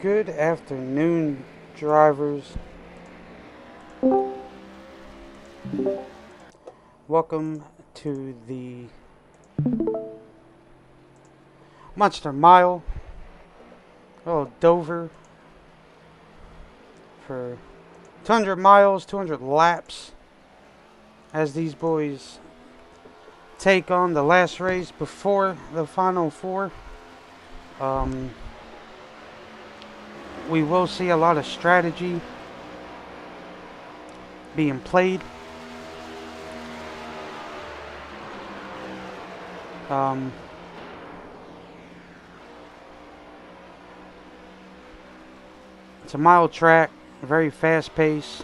Good afternoon, drivers. Welcome to the Monster Mile. Oh, Dover for 200 miles, 200 laps as these boys take on the last race before the final four. We will see a lot of strategy being played. It's a mile track, very fast pace.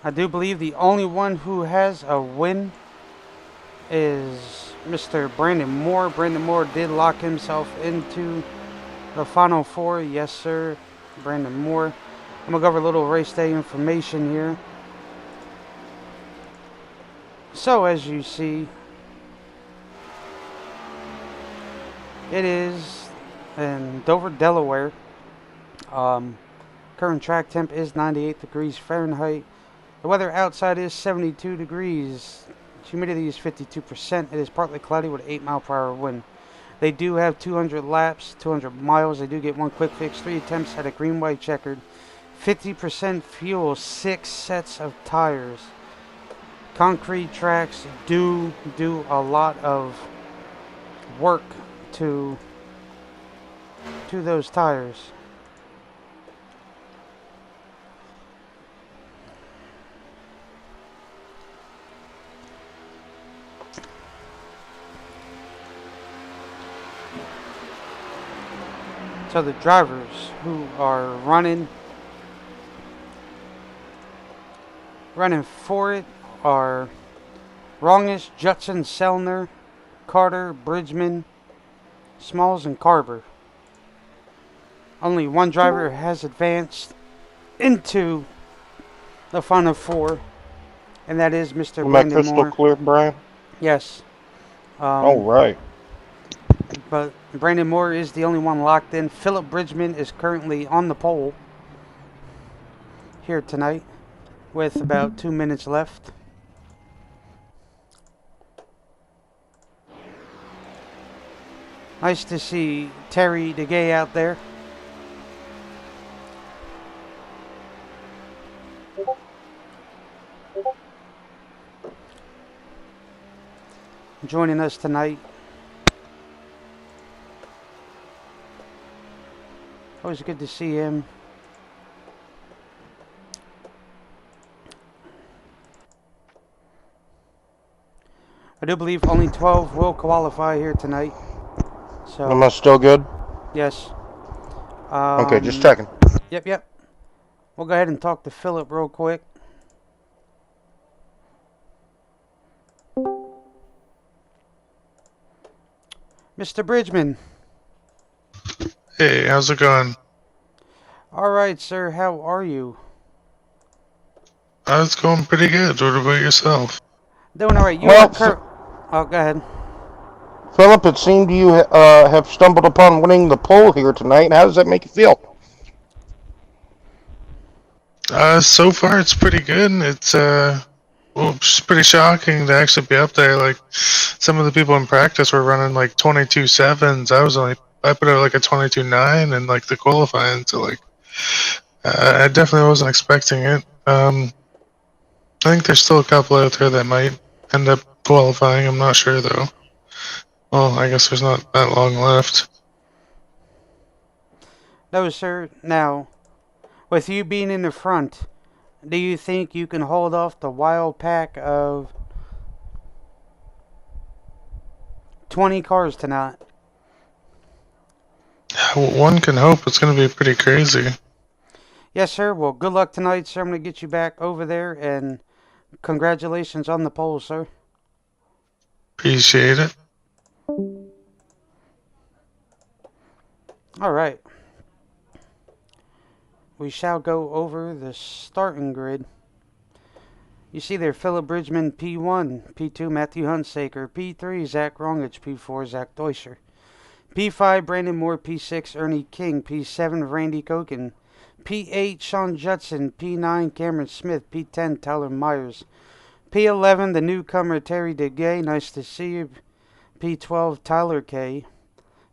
I do believe the only one who has a win is Mr. Brandon Moore. Brandon Moore did lock himself into the final four. Yes, sir. Brandon Moore. I'm going to go over a little race day information here. So, as you see, it is in Dover, Delaware. Current track temp is 98 degrees Fahrenheit. The weather outside is 72 degrees. Humidity is 52%. It is partly cloudy with an 8-mile-per-hour wind. They do have 200 laps, 200 miles. They do get one quick fix, 3 attempts at a green, white, checkered. 50% fuel, 6 sets of tires. Concrete tracks do a lot of work to those tires. So the drivers who are running for it are Wrongish, Judson, Sellner, Carter, Bridgman, Smalls, and Carver. Only one driver has advanced into the final four, and that is Mr. Am I Brandon crystal Moore. clear, Brian? Yes. All right. But Brandon Moore is the only one locked in. Philip Bridgman is currently on the pole here tonight with about 2 minutes left. Nice to see Terry DeGay out there. Joining us tonight. Always good to see him. I do believe only 12 will qualify here tonight. So Am I still good? yes. Okay, just checking. Yep. We'll go ahead and talk to Philip real quick. Mr. Bridgman. Hey, how's it going? All right, sir. How are you? It's going pretty good. What about yourself? Doing all right. You Well, are Oh, go ahead. Philip, it seemed you have stumbled upon winning the poll here tonight. How does that make you feel? So far it's pretty good. It's pretty shocking to actually be up there. Like, some of the people in practice were running like 22.7s. I put out like a 22.9 in like the qualifying. So like, I definitely wasn't expecting it. I think there's still a couple out there that might end up qualifying. I'm not sure though. Well, I guess there's not that long left. No, sir. Now, with you being in the front, do you think you can hold off the wild pack of 20 cars tonight? One can hope. It's going to be pretty crazy. Yes, sir. Well, good luck tonight, sir. I'm going to get you back over there, and congratulations on the pole, sir. Appreciate it. All right. we shall go over the starting grid. You see there Philip Bridgman, P1, P2, Matthew Hunsaker, P3, Zach Rongich, P4, Zach Deuscher, P5, Brandon Moore, P6, Ernie King, P7, Randy Koken, P8, Sean Judson, P9, Cameron Smith, P10, Tyler Myers, P11, the newcomer Terry DeGay, nice to see you, P12, Tyler K,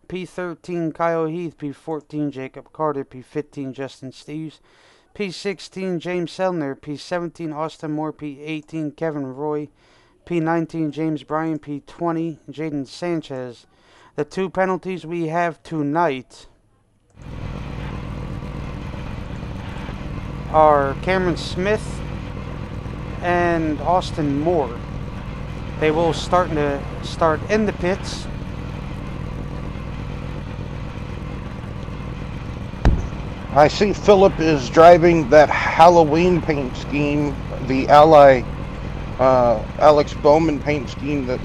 P13, Kyle Heath, P14, Jacob Carter, P15, Justin Steves, P16, James Selner, P17, Austin Moore, P18, Kevin Roy, P19, James Bryan, P20, Jaden Sanchez. The two penalties we have tonight are Cameron Smith and Austin Moore. They will start in the pits. I see Philip is driving that Halloween paint scheme, the Ally Alex Bowman paint scheme that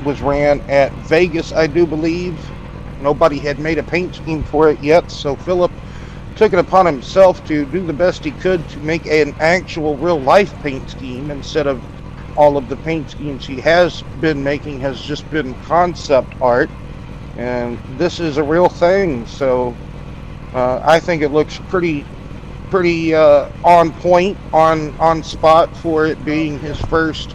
was ran at Vegas, I do believe. Nobody had made a paint scheme for it yet, so Philip took it upon himself to do the best he could to make an actual real-life paint scheme instead of all of the paint schemes he has been making has just been concept art. And this is a real thing, so I think it looks pretty on point, on spot for it being his first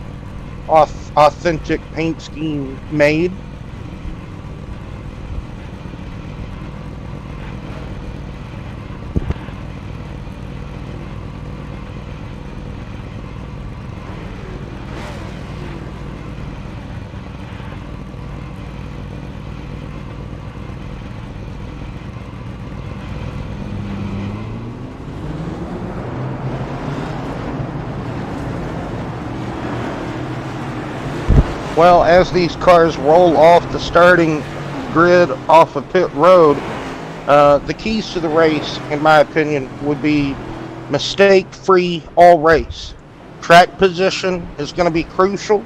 authentic paint scheme made. Well, as these cars roll off the starting grid off of pit road, the keys to the race, in my opinion, would be mistake-free all race. Track position is going to be crucial,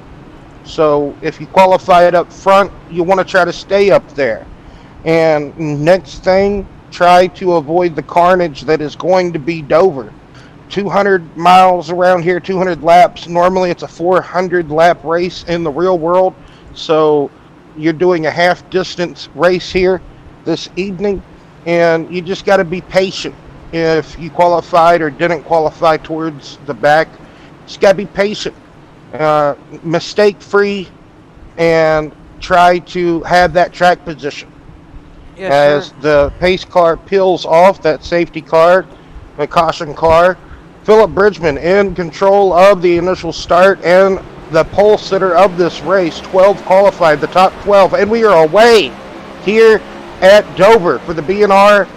so if you qualify it up front, you want to try to stay up there. And next thing, try to avoid the carnage that is going to be Dover. 200 miles around here, 200 laps. Normally it's a 400 lap race in the real world, so you're doing a half distance race here this evening, and you just got to be patient. If you qualified or didn't qualify towards the back, just got to be patient, mistake free, and try to have that track position. Yes, as sir. The pace car peels off, that safety car, the caution car, Philip Bridgman in control of the initial start and the pole sitter of this race. 12 qualified, the top 12, and we are away here at Dover for the BNR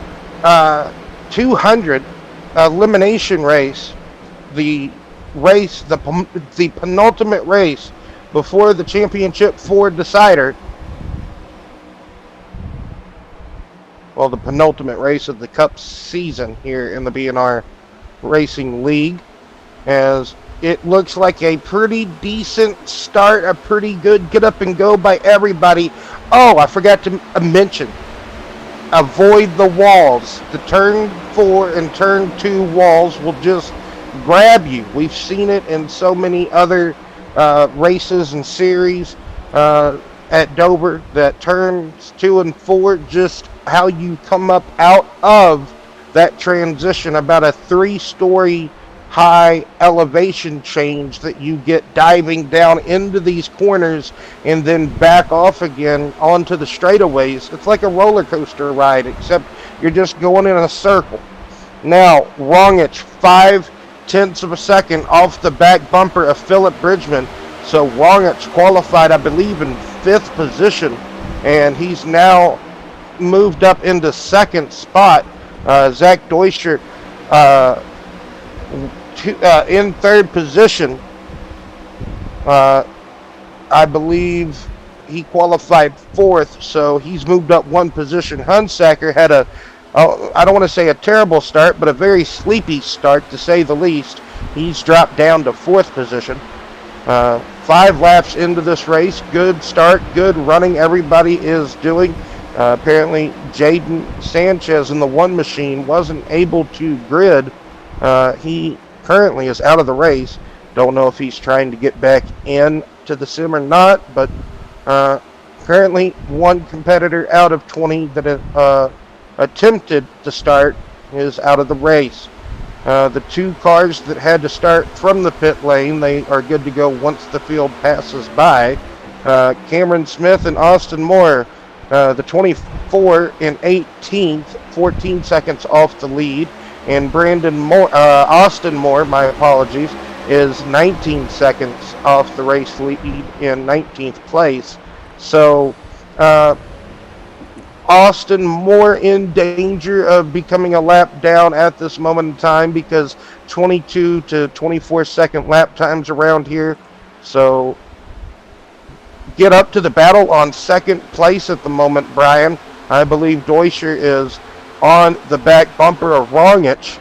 200 elimination race. The penultimate race before the championship Ford decider. Well, the penultimate race of the Cup season here in the BNR Racing League, as it looks like a pretty decent start, a pretty good get up and go by everybody. Oh, I forgot to mention, avoid the walls. The turn 4 and turn 2 walls will just grab you. We've seen it in so many other races and series at Dover, that turns 2 and 4, just how you come up out of that transition, about a 3-story high elevation change that you get diving down into these corners and then back off again onto the straightaways. It's like a roller coaster ride, except you're just going in a circle. Now, Rongich, 0.5 of a second off the back bumper of Philip Bridgman. So Rongich qualified, I believe, in 5th position, and he's now moved up into 2nd spot. Zach Deuscher in 3rd position. I believe he qualified 4th, so he's moved up 1 position. Hunsaker had I don't want to say a terrible start, but a very sleepy start, to say the least. He's dropped down to 4th position. 5 laps into this race. Good start, good running everybody is doing. Apparently, Jaden Sanchez in the one machine wasn't able to grid. He currently is out of the race. Don't know if he's trying to get back in to the sim or not, but currently one competitor out of 20 that attempted to start is out of the race. The two cars that had to start from the pit lane, they are good to go once the field passes by. Cameron Smith and Austin Moore, the 24 and 18th, 14 seconds off the lead. And Austin Moore, my apologies, is 19 seconds off the race lead in 19th place. So, Austin more in danger of becoming a lap down at this moment in time because 22 to 24 second lap times around here. So get up to the battle on second place at the moment, Brian. I believe Deutscher is on the back bumper of Rongich.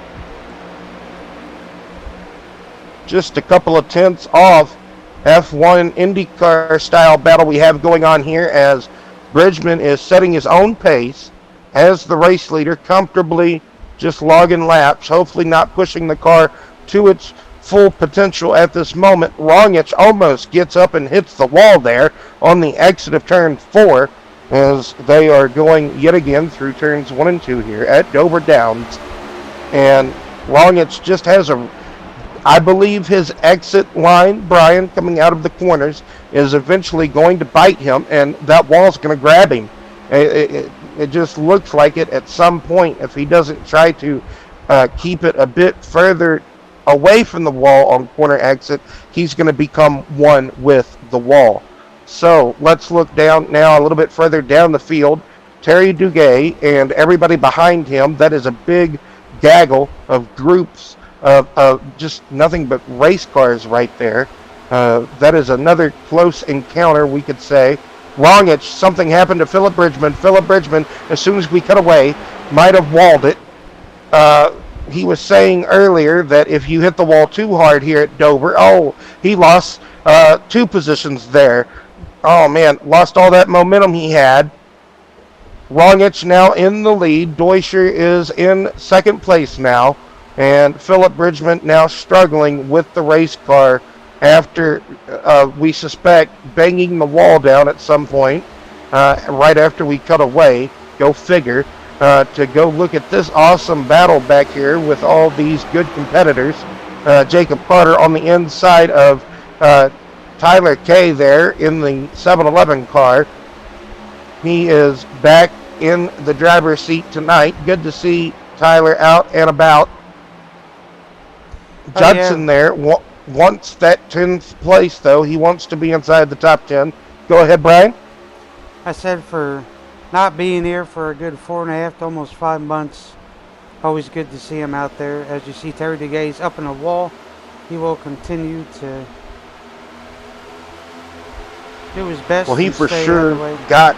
Just a couple of tenths off. F1 IndyCar style battle we have going on here as Bridgman is setting his own pace as the race leader, comfortably just logging laps, hopefully not pushing the car to its full potential at this moment. Rongich almost gets up and hits the wall there on the exit of turn 4 as they are going yet again through turns 1 and 2 here at Dover Downs. And Rongich just has I believe his exit line, Brian, coming out of the corners, is eventually going to bite him, and that wall's going to grab him. It just looks like it at some point. If he doesn't try to keep it a bit further away from the wall on corner exit, he's going to become one with the wall. So let's look down now a little bit further down the field. Terry Duguay and everybody behind him, that is a big gaggle of groups of just nothing but race cars right there. That is another close encounter, we could say. Rongich, something happened to Philip Bridgman. Philip Bridgman, as soon as we cut away, might have walled it. He was saying earlier that if you hit the wall too hard here at Dover, he lost 2 positions there. Oh, man, lost all that momentum he had. Rongich now in the lead. Deutscher is in second place now. And Philip Bridgman now struggling with the race car after, we suspect, banging the wall down at some point, right after we cut away. Go figure. To go look at this awesome battle back here with all these good competitors. Jacob Carter on the inside of Tyler Kay there in the 7-Eleven car. He is back in the driver's seat tonight. Good to see Tyler out and about. Judson there wants that 10th place, though. He wants to be inside the top 10. Go ahead, Brian. I said for not being here for a good 4.5 to almost 5 months, always good to see him out there. As you see, Terry DeGay's up in the wall. He will continue to do his best. Well, he for sure got,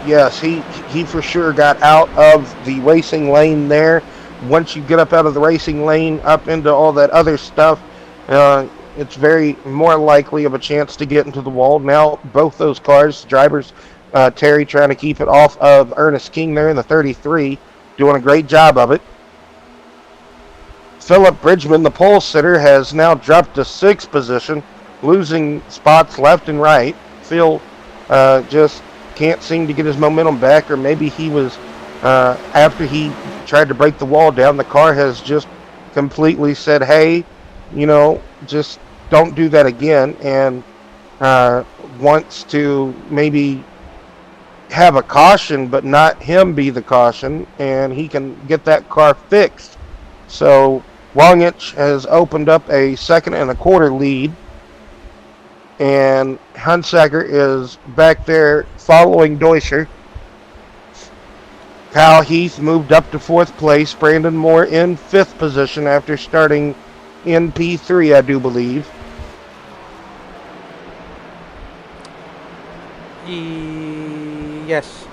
yes, he for sure got out of the racing lane there. Once you get up out of the racing lane, up into all that other stuff, it's very more likely of a chance to get into the wall. Now, both those cars, drivers, Terry trying to keep it off of Ernest King there in the 33, doing a great job of it. Philip Bridgman, the pole sitter, has now dropped to 6th position, losing spots left and right. Phil just can't seem to get his momentum back, or maybe he was, after he tried to break the wall down, the car has just completely said, hey, just don't do that again, and wants to maybe have a caution, but not him be the caution, and he can get that car fixed. So Rongich has opened up a 2.25 seconds lead, and Hunsaker is back there following Deutscher. Kyle Heath moved up to 4th place. Brandon Moore in 5th position after starting in P3, I do believe. Yes.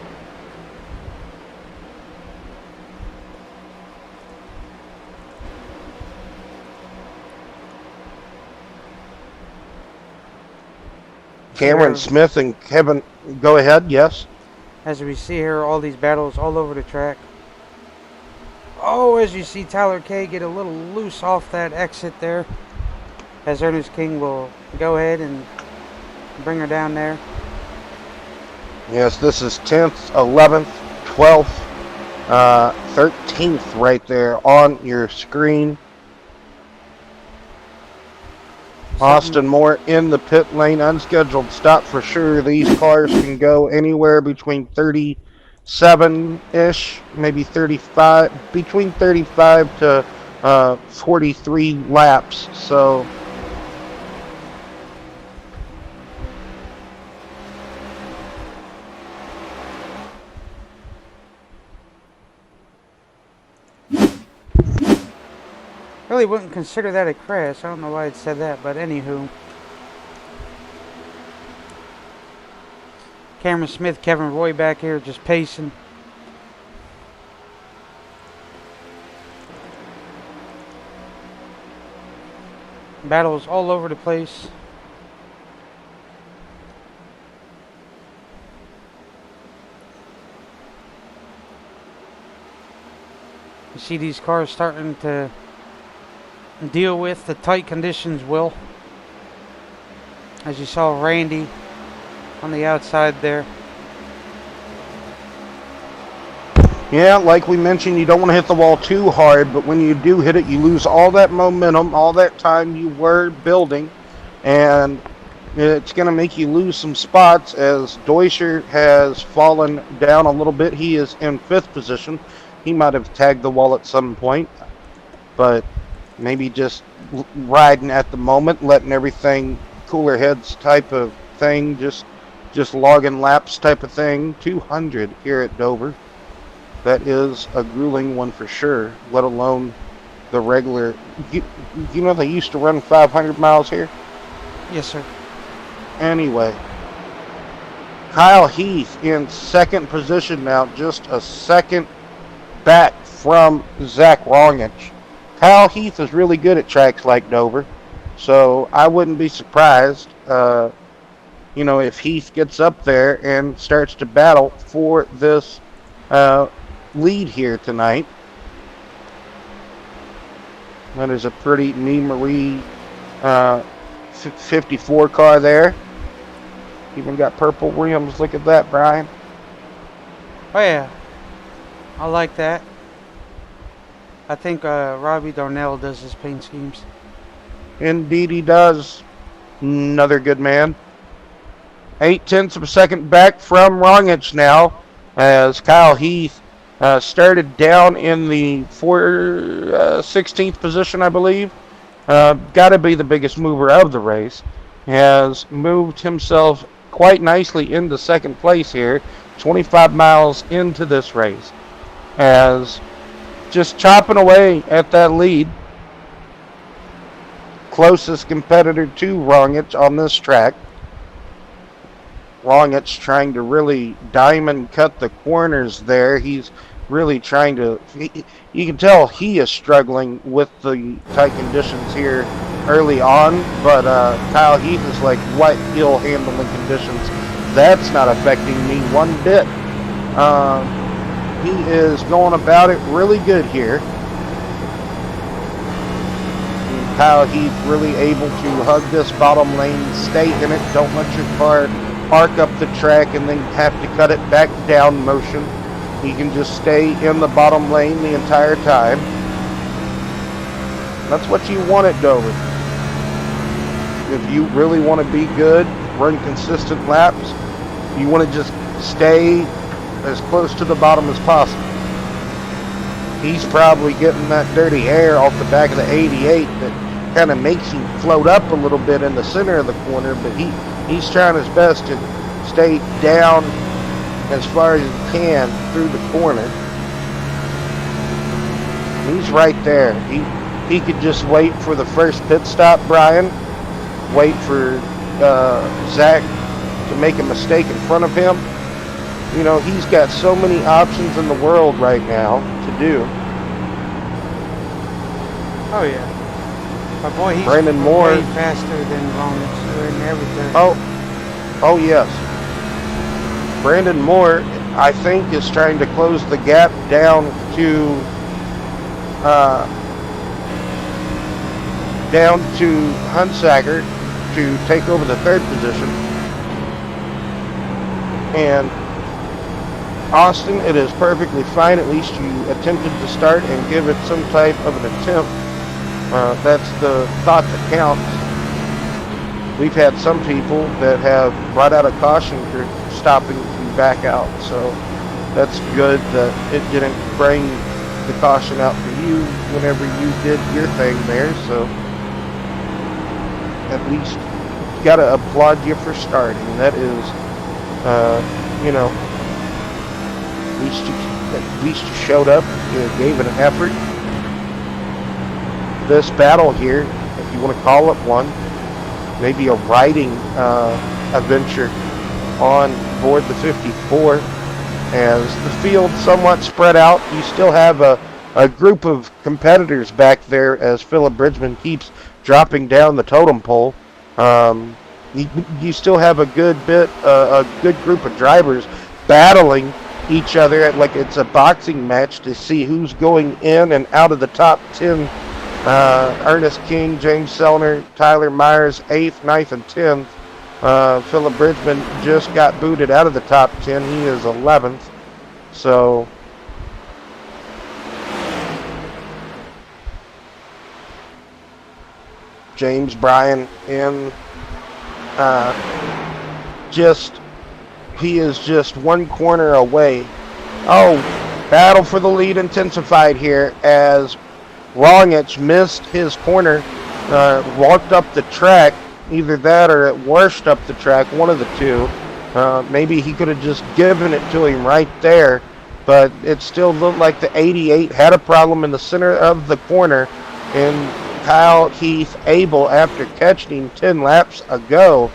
Cameron Smith and Kevin, go ahead, yes. As we see here, all these battles all over the track. Oh, as you see Tyler K get a little loose off that exit there. As Ernest King will go ahead and bring her down there. Yes, this is 10th, 11th, 12th, 13th right there on your screen. Austin Moore in the pit lane, unscheduled stop for sure. These cars can go anywhere between 37-ish, maybe 35, between 35 to 43 laps. So really wouldn't consider that a crash. I don't know why it said that, but anywho. Cameron Smith, Kevin Roy back here just pacing. Battles all over the place. You see these cars starting to deal with the tight conditions, Will. As you saw Randy on the outside there. yeah, like we mentioned, you don't want to hit the wall too hard, but when you do hit it, you lose all that momentum, all that time you were building, and it's going to make you lose some spots as Deutscher has fallen down a little bit. He is in 5th position. He might have tagged the wall at some point, but maybe just riding at the moment, letting everything cooler heads type of thing, just logging laps type of thing. 200 here at Dover. That is a grueling one for sure, let alone the regular. You know they used to run 500 miles here? Yes, sir. Anyway, Kyle Heath in 2nd position now, just a second back from Zach Rongich. Kyle Heath is really good at tracks like Dover, so I wouldn't be surprised, if Heath gets up there and starts to battle for this lead here tonight. That is a pretty Marie 54 car there. Even got purple rims. Look at that, Brian. Oh yeah, I like that. I think Robbie Darnell does his paint schemes. Indeed he does. Another good man. 0.8 of a second back from Rongich now, as Kyle Heath started down in the 16th position, I believe. Got to be the biggest mover of the race. Has moved himself quite nicely into 2nd place here, 25 miles into this race. As just chopping away at that lead. Closest competitor to Rongich on this track. Rongich trying to really diamond cut the corners there. He's really trying to, you can tell he is struggling with the tight conditions here early on, but Kyle Heath is like, what he'll handle in conditions? That's not affecting me one bit. He is going about it really good here. And Kyle Heath really able to hug this bottom lane, stay in it, don't let your car arc up the track and then have to cut it back down motion. He can just stay in the bottom lane the entire time. That's what you want at Dover. If you really want to be good, run consistent laps, you want to just stay as close to the bottom as possible. He's probably getting that dirty air off the back of the 88 that kind of makes him float up a little bit in the center of the corner, but he's trying his best to stay down as far as he can through the corner. He's right there. He could just wait for the first pit stop, Brian. Wait for Zach to make a mistake in front of him. You know, he's got so many options in the world right now to do. Oh yeah. But boy, he's Brandon Moore way faster than Rongich and everything. Oh yes. Brandon Moore I think, is trying to close the gap down to Hunsaker to take over the third position. And Austin, it is perfectly fine. At least you attempted to start and give it some type of an attempt. That's the thought that counts. We've had some people that have brought out a caution for stopping to back out, so that's good that it didn't bring the caution out for you whenever you did your thing there. So at least gotta applaud you for starting. That is, at least you showed up, you gave it an effort. This battle here, if you want to call it one, maybe a riding adventure on board the 54, as the field somewhat spread out. You still have a group of competitors back there as Philip Bridgman keeps dropping down the totem pole. You still have a good group of drivers battling each other like it's a boxing match to see who's going in and out of the top 10. Ernest King, James Sellner, Tyler Myers, 8th, 9th, and 10th. Philip Bridgman just got booted out of the top 10. He is 11th. So James Bryan in he is just one corner away. Oh, battle for the lead intensified here as Rongich missed his corner, walked up the track, either that or it washed up the track, one of the two. Maybe he could have just given it to him right there, but it still looked like the 88 had a problem in the center of the corner, and Kyle Heath Abel, after catching him 10 laps ago,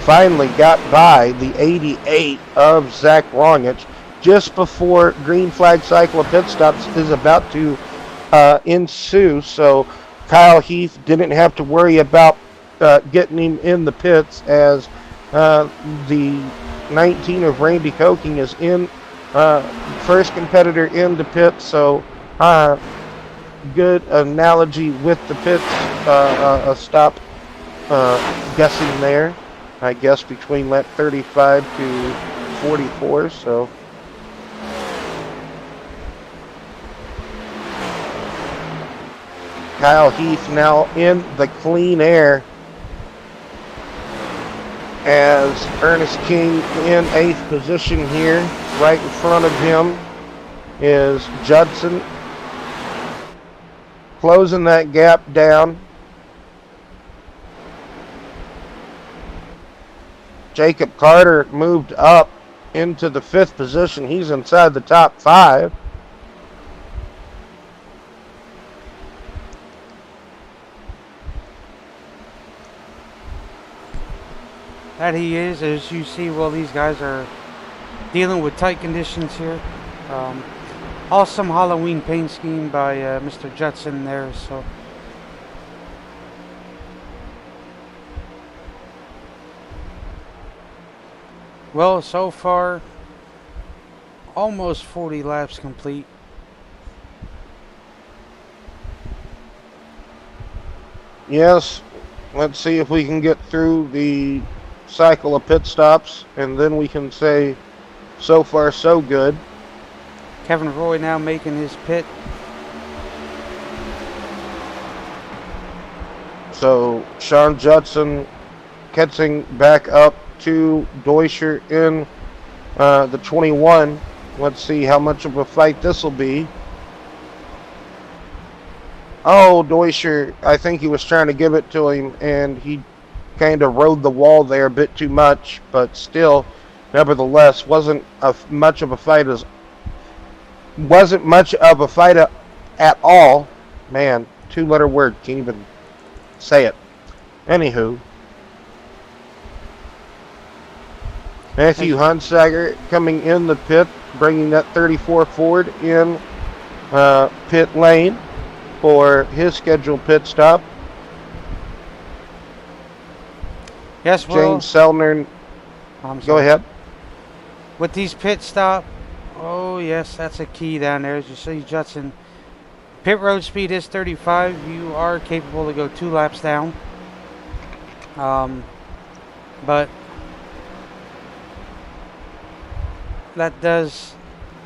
finally got by the 88 of Zach Rongich just before green flag cycle of pit stops is about to ensue. So Kyle Heath didn't have to worry about getting him in the pits, as the 19 of Randy Koking is in first competitor in the pits. So good analogy with the pits, a stop guessing there, I guess, between lap 35 to 44. So Kyle Heath now in the clean air, as Ernest King in 8th position here. Right in front of him is Judson, closing that gap down. Jacob Carter moved up into the 5th position. He's inside the top 5. That he is, as you see, well, these guys are dealing with tight conditions here. Awesome Halloween paint scheme by Mr. Judson there. So well, so far almost 40 laps complete. Yes, let's see if we can get through the cycle of pit stops, and then we can say so far so good. Kevin Roy now making his pit. So Sean Judson catching back up to Deutscher in the 21. Let's see how much of a fight this will be. Oh, Deutscher, I think he was trying to give it to him, and he kind of rode the wall there a bit too much, but still, nevertheless, wasn't much of a fight at all. Man, 2-letter word, can't even say it. Anywho, Matthew Hunsaker coming in the pit, bringing that 34 Ford in pit lane for his scheduled pit stop. Yes, well, James Sellner, go ahead. With these pit stop Oh, yes, that's a key down there. As you see, Judson. Pit road speed is 35. You are capable to go 2 laps down. But that does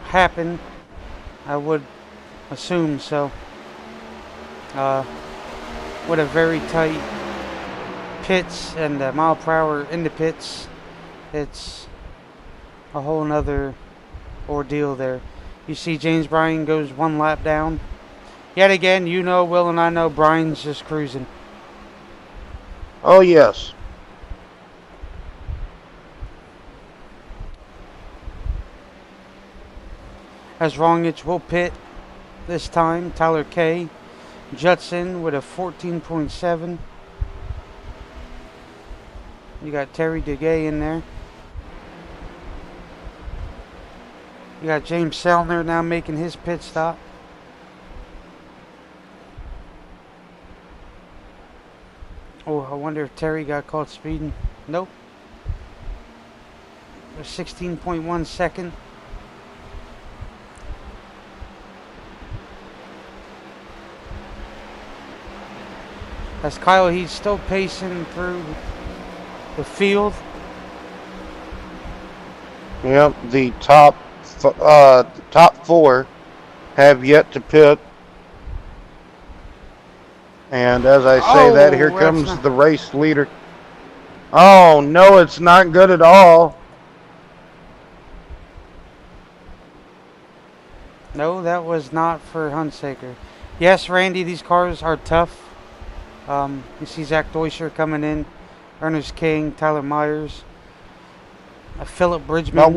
happen. I would assume so. With a very tight pits and the mile per hour in the pits, it's a whole nother ordeal there. You see James Bryan goes 1 lap down. Yet again, you know, Will, and I know Bryan's just cruising. Oh, yes. As Rongich will pit this time. Tyler K. Judson with a 14.7. You got Terry DeGay in there. You got James Sellner now making his pit stop. Oh, I wonder if Terry got caught speeding. Nope. A 16.1 second. As Kyle, he's still pacing through the field. Yep, the top 4 have yet to pit. And as I say that, here comes the race leader. Oh, no, it's not good at all. No, that was not for Hunsaker. Yes, Randy, these cars are tough. You see Zach Deuscher coming in, Ernest King, Tyler Myers, Philip Bridgman.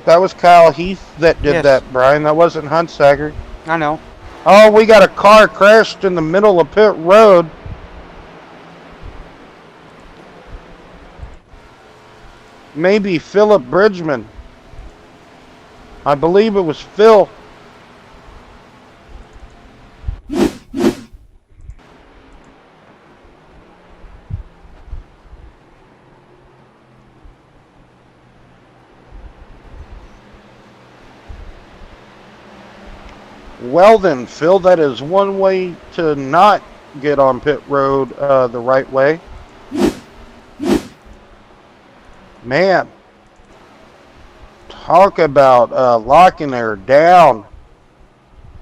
That was Kyle Heath that did that, Brian. That wasn't Hunsaker. I know. Oh, we got a car crashed in the middle of pit road. Maybe Philip Bridgman. I believe it was Phil. Well then, Phil, that is one way to not get on pit road the right way. Man, talk about locking her down.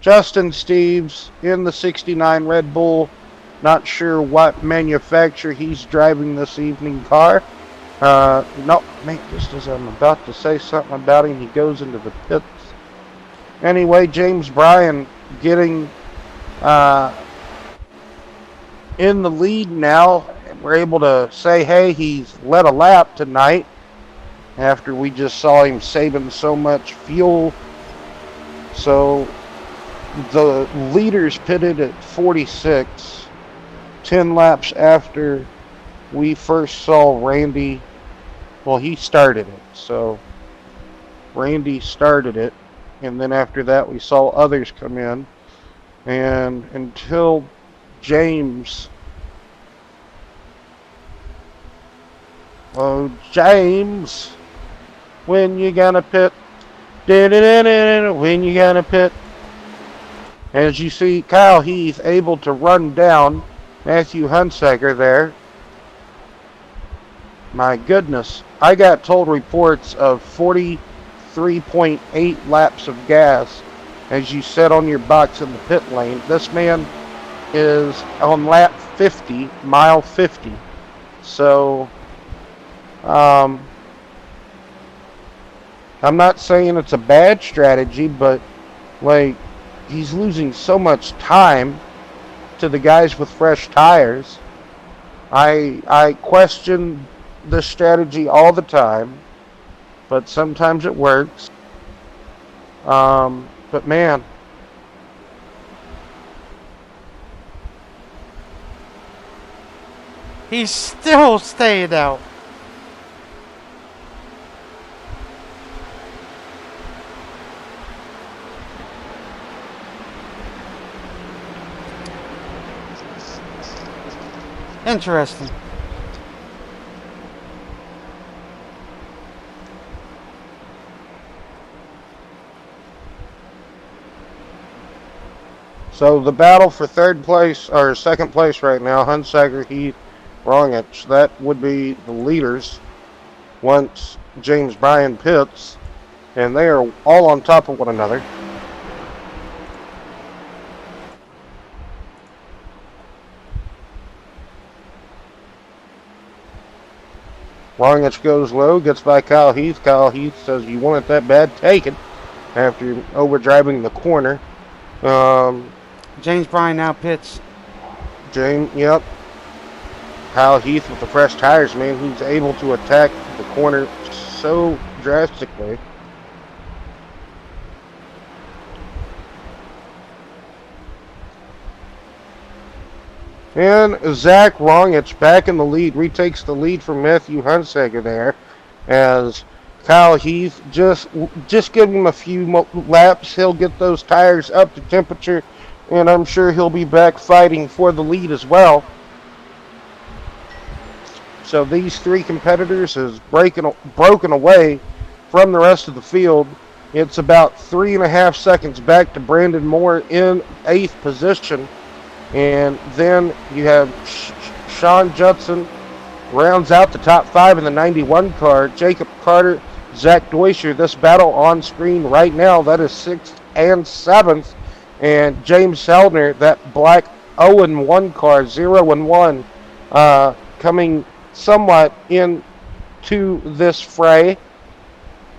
Justin Steves in the 69 Red Bull. Not sure what manufacturer he's driving this evening car. No, mate, just as I'm about to say something about him, he goes into the pits. Anyway, James Bryan getting in the lead now. We're able to say, hey, he's led a lap tonight after we just saw him saving so much fuel. So the leaders pitted at 46, 10 laps after we first saw Randy. Well, he started it, so Randy started it. And then after that, we saw others come in. And until James... Oh, James, when you gonna pit? When you gonna pit? As you see, Kyle Heath able to run down Matthew Hunsaker there. My goodness, I got told reports of 43.8 laps of gas as you sit on your box in the pit lane. This man is on lap 50, mile 50. So, I'm not saying it's a bad strategy, but like, he's losing so much time to the guys with fresh tires. I question the strategy all the time, but sometimes it works. But man, he's still staying out. Interesting. So the battle for third place or second place right now, Hunsaker, Heath, Rongich, that would be the leaders once James Bryan pits, and they are all on top of one another. Rongich goes low, gets by Kyle Heath. Kyle Heath says, "You want it that bad? Take it." After overdriving the corner. James Bryan now pits. Yep. Kyle Heath with the fresh tires, man. He's able to attack the corner so drastically. And Zach Rongich back in the lead, retakes the lead from Matthew Hunsaker there, as Kyle Heath just give him a few laps. He'll get those tires up to temperature, and I'm sure he'll be back fighting for the lead as well. So these three competitors has broken away from the rest of the field. It's about 3.5 seconds back to Brandon Moore in 8th position. And then you have Sean Judson rounds out the top 5 in the 91 car. Jacob Carter, Zach Deutscher. This battle on screen right now, that is 6th and 7th. And James Seldner, that black 0-1 car, 0-1, coming somewhat into this fray.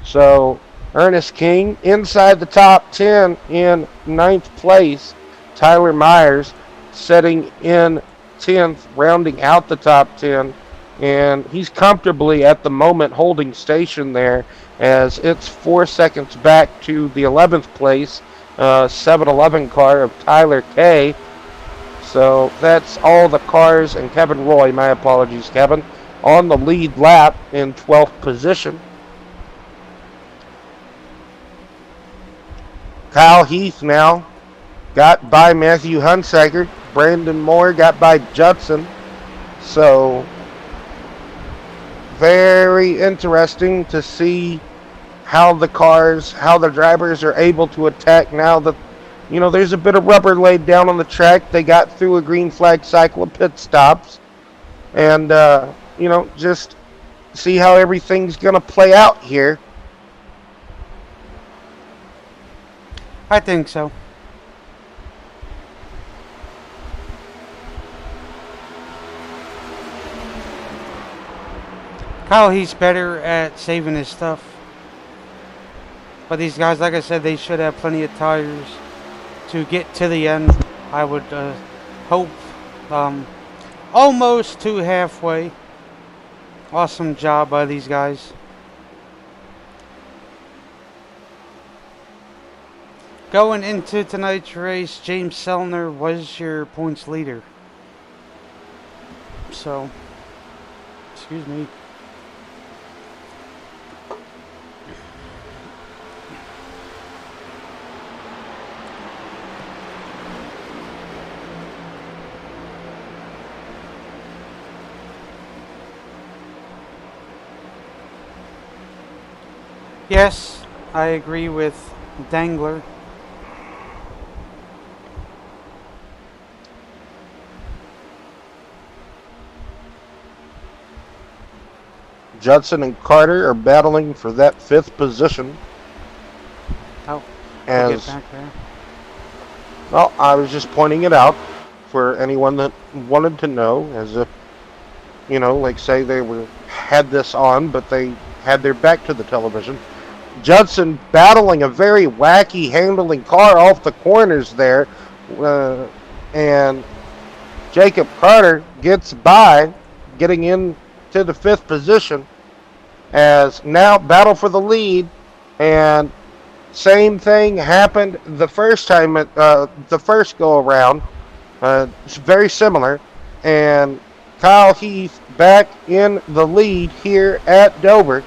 So Ernest King inside the top 10 in 9th place. Tyler Myers setting in 10th, rounding out the top 10, and he's comfortably at the moment holding station there, as it's 4 seconds back to the 11th place 7-11 car of Tyler Kay. So that's all the cars, and Kevin Roy, my apologies Kevin, on the lead lap in 12th position. Kyle Heath now got by Matthew Hunsaker. Brandon Moore got by Judson. So very interesting to see how the drivers are able to attack now that, there's a bit of rubber laid down on the track. They got through a green flag cycle of pit stops. And, just see how everything's going to play out here. I think so. Kyle Heath's better at saving his stuff. But these guys, like I said, they should have plenty of tires to get to the end. I would hope almost to halfway. Awesome job by these guys. Going into tonight's race, James Sellner was your points leader. So, excuse me. Yes, I agree with Dangler. Judson and Carter are battling for that 5th position. Oh, I'll get back there. Well, I was just pointing it out for anyone that wanted to know, as if, like say they had this on, but they had their back to the television. Judson battling a very wacky handling car off the corners there, and Jacob Carter gets by, getting into the 5th position, as now battle for the lead. And same thing happened the first time at the first go around. It's very similar, and Kyle Heath back in the lead here at Dover.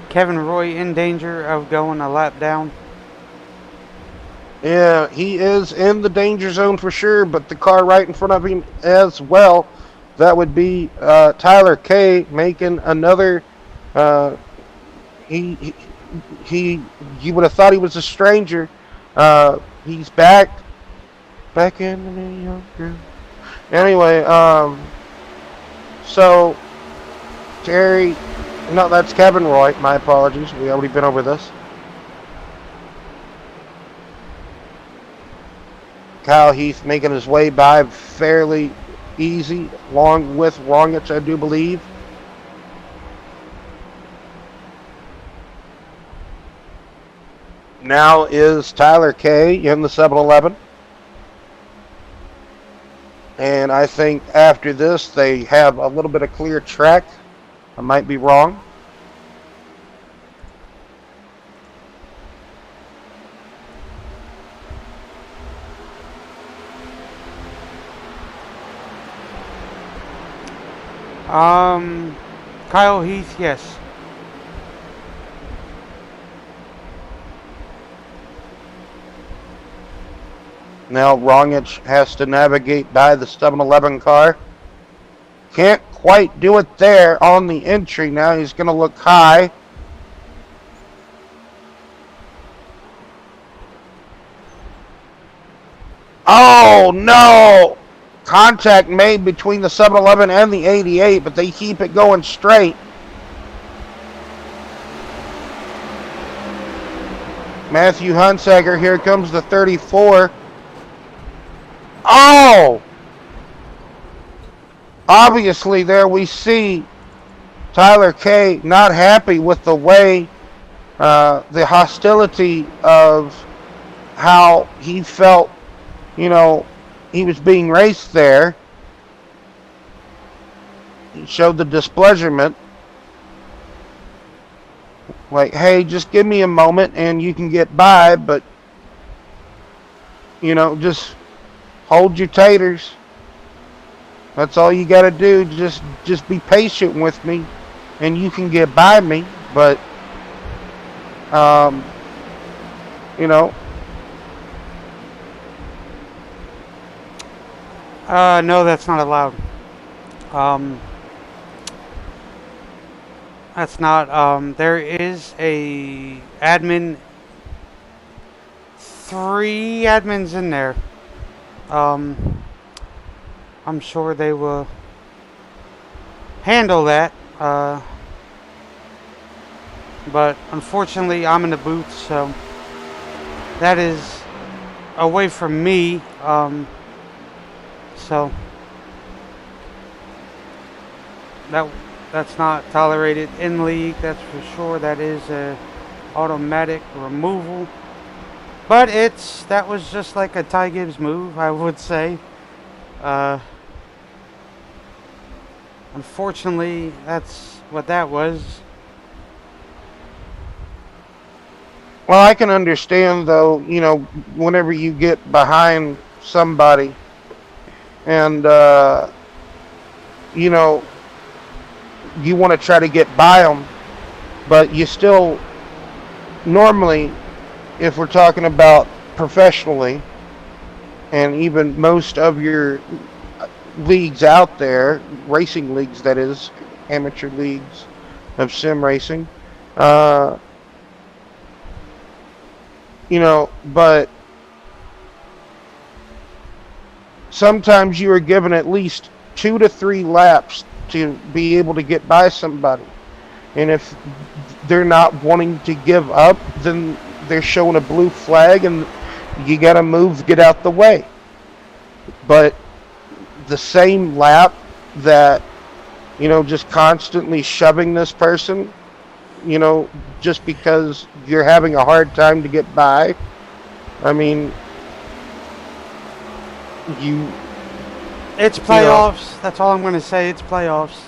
Kevin Roy in danger of going a lap down. Yeah, he is in the danger zone for sure, but the car right in front of him as well, that would be Tyler Kay making another He, he he you would have thought he was a stranger. He's back in the New York groove. Anyway, so Terry, no, that's Kevin Roy. My apologies. We already been over this. Kyle Heath making his way by fairly easy, along with Rongich, I do believe. Now is Tyler Kay in the 7-Eleven. And I think after this, they have a little bit of clear track. I might be wrong. Kyle Heath, yes. Now Rongich has to navigate by the 7-Eleven car. Can't quite do it there on the entry. Now he's going to look high. Oh, no! Contact made between the 7-Eleven and the 88, but they keep it going straight. Matthew Hunsaker, here comes the 34. Oh! Obviously, there we see Tyler Kay not happy with the way, the hostility of how he felt, he was being raced there. He showed the displeasurement. Like, hey, just give me a moment and you can get by, but, just hold your taters. That's all you got to do. Just be patient with me and you can get by me. But, No, that's not allowed. That's not, there is a admin, 3 admins in there. I'm sure they will handle that, but unfortunately I'm in the booth, so that is away from me, so that's not tolerated in league, that's for sure. That is a automatic removal. But that was just like a Ty Gibbs move, I would say. Unfortunately, that's what that was. Well, I can understand, though, whenever you get behind somebody and, you want to try to get by them, but you still, normally, if we're talking about professionally, and even most of your leagues out there, racing leagues that is, amateur leagues of sim racing, but sometimes you are given at least 2 to 3 laps to be able to get by somebody. And if they're not wanting to give up, then they're showing a blue flag and you got to move, get out the way. But the same lap that, just constantly shoving this person, just because you're having a hard time to get by, I mean, it's playoffs. That's all I'm going to say. It's playoffs.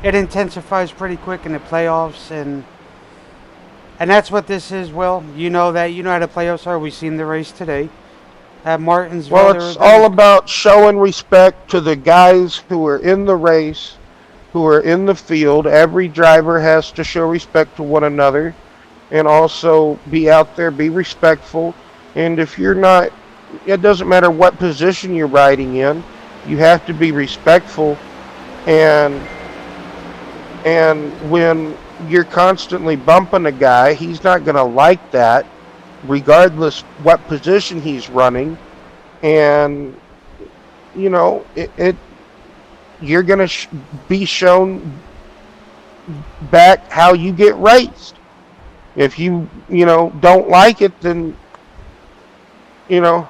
It intensifies pretty quick in the playoffs, and that's what this is. Well, you know that. You know how the playoffs are. We've seen the race today at Martinsville. Well, it's all about showing respect to the guys who are in the race, who are in the field. Every driver has to show respect to one another and also be out there, be respectful. And if you're not, it doesn't matter what position you're riding in, you have to be respectful and And when you're constantly bumping a guy, he's not going to like that, regardless what position he's running. And it you're going to be shown back how you get raced. If you don't like it, then you know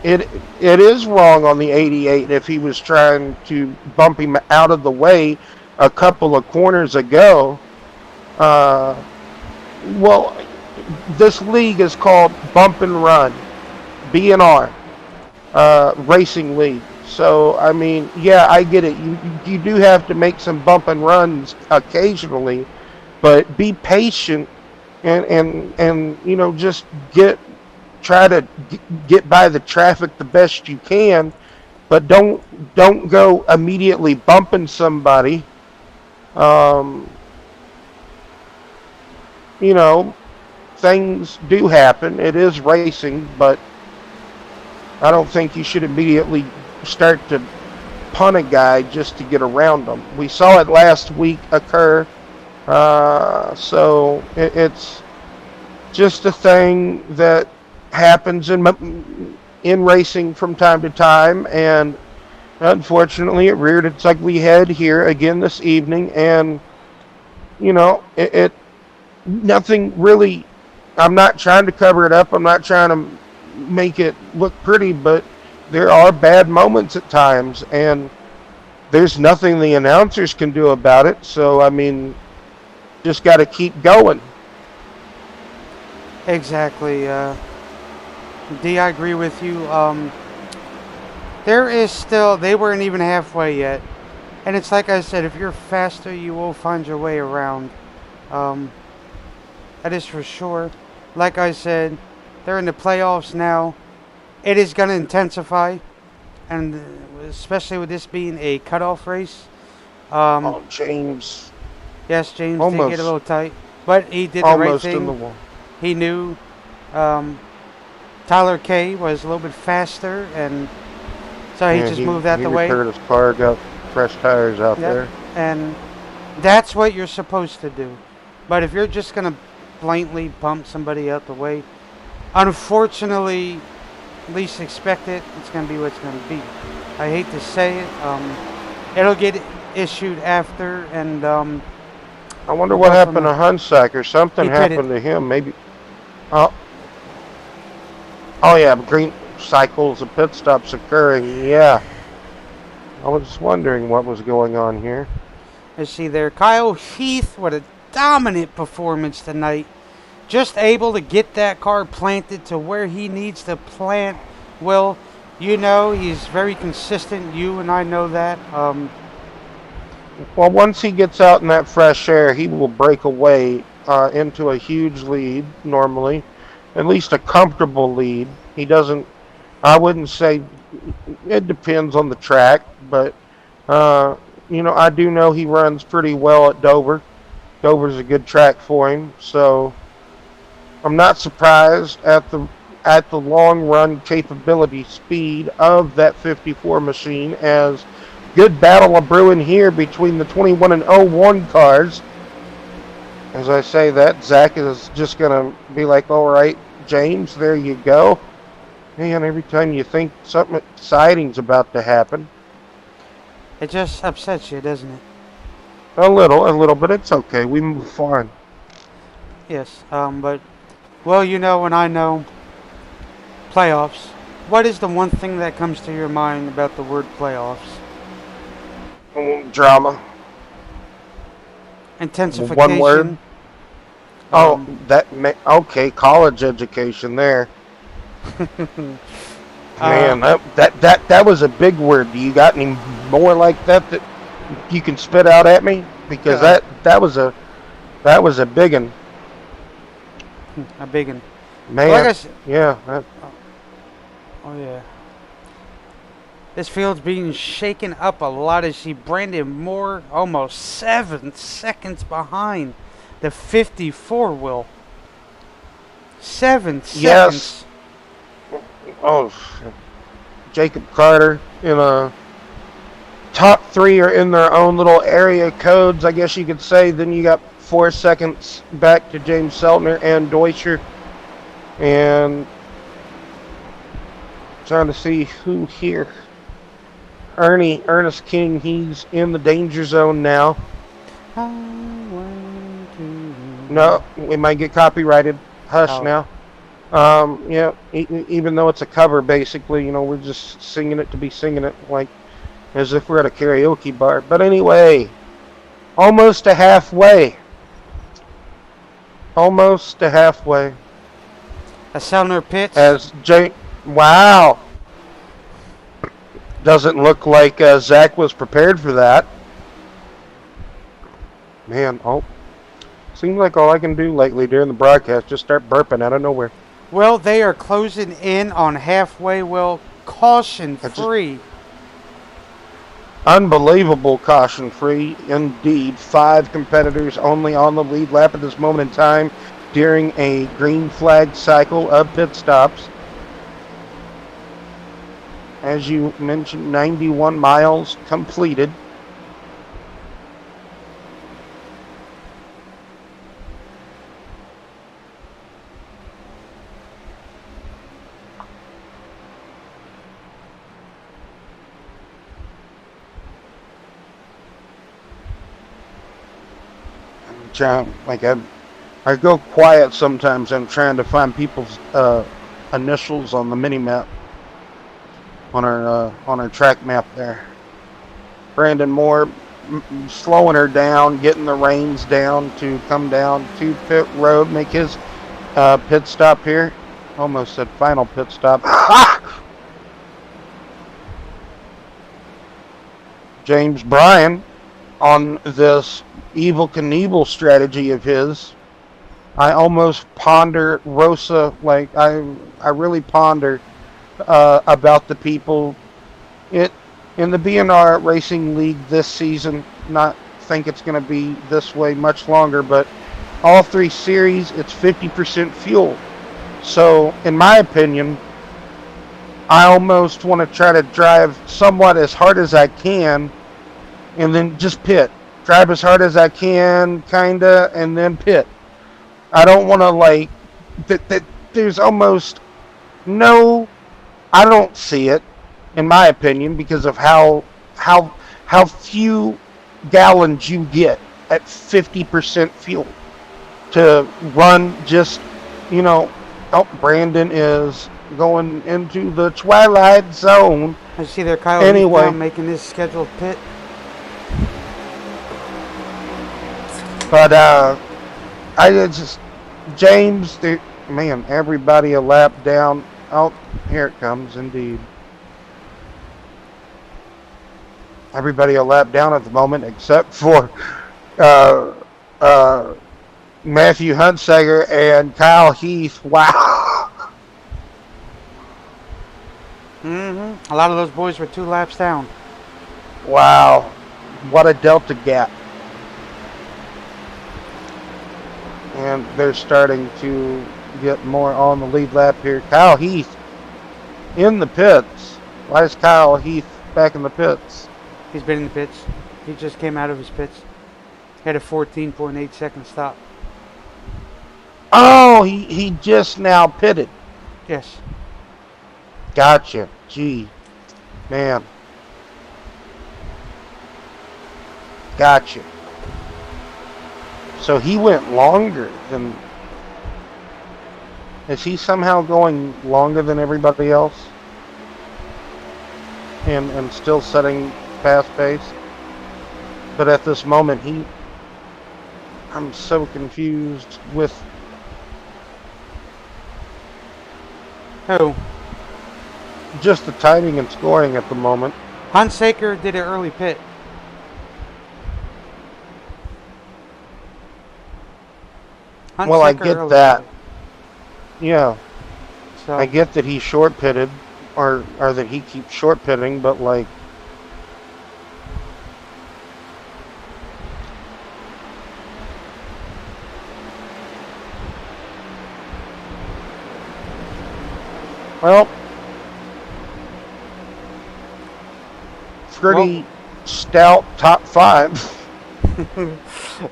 it is wrong on the 88 if he was trying to bump him out of the way a couple of corners ago. Well, this league is called Bump and Run, BNR Racing League. So I mean, yeah, I get it. You do have to make some bump and runs occasionally, but be patient and just try to get by the traffic the best you can, but don't go immediately bumping somebody. Um, Things do happen. It is racing, but I don't think you should immediately start to punt a guy just to get around them. We saw it last week occur, so it's just a thing that happens in racing from time to time, and unfortunately, it reared its ugly head here again this evening. And it nothing really. I'm not trying to cover it up. I'm not trying to make it look pretty, but there are bad moments at times, and there's nothing the announcers can do about it. So I mean, just got to keep going. Exactly. D, I agree with you. There is still, they weren't even halfway yet. And it's like I said, if you're faster, you will find your way around. That is for sure. Like I said, they're in the playoffs now. It is going to intensify. And especially with this being a cutoff race. James. Yes, James Almost. did get a little tight. But he did the right Almost thing. in the wall. He knew Tyler K was a little bit faster, and so he just moved out the way. He repaired his car, got fresh tires out there. And that's what you're supposed to do. But if you're just going to blatantly bump somebody out the way, unfortunately, least expected, it's going to be what it's going to be. I hate to say it. It'll get issued after, and I wonder what happened to Hunsack, or something happened to him. Maybe. Oh yeah, green cycles and pit stops occurring. Yeah. I was wondering what was going on here. Let's see there. Kyle Heath, what a dominant performance tonight. Just able to get that car planted to where he needs to plant. Well, he's very consistent. You and I know that. Well, once he gets out in that fresh air, he will break away into a huge lead normally. At least a comfortable lead. He doesn't, I wouldn't say, it depends on the track, but, I do know he runs pretty well at Dover. Dover's a good track for him, so I'm not surprised at the long run capability speed of that 54 machine, as good battle of brewing here between the 21 and 01 cars. As I say that, Zach is just going to be like, all right, James, there you go. And every time you think something exciting's about to happen, it just upsets you, doesn't it? A little, but it's okay. We move on. Yes, but, well, and I know playoffs. What is the one thing that comes to your mind about the word playoffs? Drama. Intensification. One word. Okay, college education there. Man, that was a big word. Do you got any more like that you can spit out at me? Because that was a big one. A big one. Man, like yeah. Oh yeah. This field's being shaken up a lot. As see Brandon Moore almost 7 seconds behind the 54 will. 7 seconds. Yes. Oh, Jacob Carter in a top 3 are in their own little area codes, I guess you could say. Then you got 4 seconds back to James Seltner and Deutscher. And trying to see who here. Ernest King, he's in the danger zone now. No, we might get copyrighted. Hush now. Yeah, even though it's a cover, basically, you know, we're just singing it to be singing it, like as if we're at a karaoke bar. But anyway, almost to halfway. Almost to halfway. A Seltner pitch. As wow. Doesn't look like Zach was prepared for that. Man, seems like all I can do lately during the broadcast, just start burping out of nowhere. Well, they are closing in on halfway. Well, caution free. Unbelievable caution free indeed. 5 competitors only on the lead lap at this moment in time during a green flag cycle of pit stops. As you mentioned, 91 miles completed. I go quiet sometimes. I'm trying to find people's initials on the mini map on our track map there. Brandon Moore slowing her down, getting the reins down to come down to pit road, make his pit stop here. Almost said final pit stop. James Bryan on this Evel Knievel strategy of his. I almost ponder Rosa, like I really ponder about the people in the BNR Racing League this season. Not think it's going to be this way much longer, but all 3 series, it's 50% fuel. So, in my opinion, I almost want to try to drive somewhat as hard as I can and then just pit. Drive as hard as I can, kinda, and then pit. I don't want to, like, there's almost no, I don't see it, in my opinion, because of how few gallons you get at 50% fuel to run just, you know. Brandon is going into the twilight zone. I see there Kyle anyway, making his scheduled pit. But James, man, everybody a lap down. Oh, here it comes, indeed. Everybody a lap down at the moment, except for Matthew Hunsager and Kyle Heath. Wow. A lot of those boys were 2 laps down. Wow. What a delta gap. And they're starting to get more on the lead lap here. Kyle Heath in the pits. Why is Kyle Heath back in the pits? He's been in the pits. He just came out of his pits. Had a 14.8 second stop. Oh, he just now pitted. Yes. Gotcha. Gee. Man. Gotcha. So he went longer than... Is he somehow going longer than everybody else? And still setting fast pace? But at this moment, I'm so confused with... Who? Just the timing and scoring at the moment. Hunsaker did an early pit. Well, I get that. Yeah. So I get that he short pitted, or that he keeps short pitting, but like... Well, pretty stout top 5.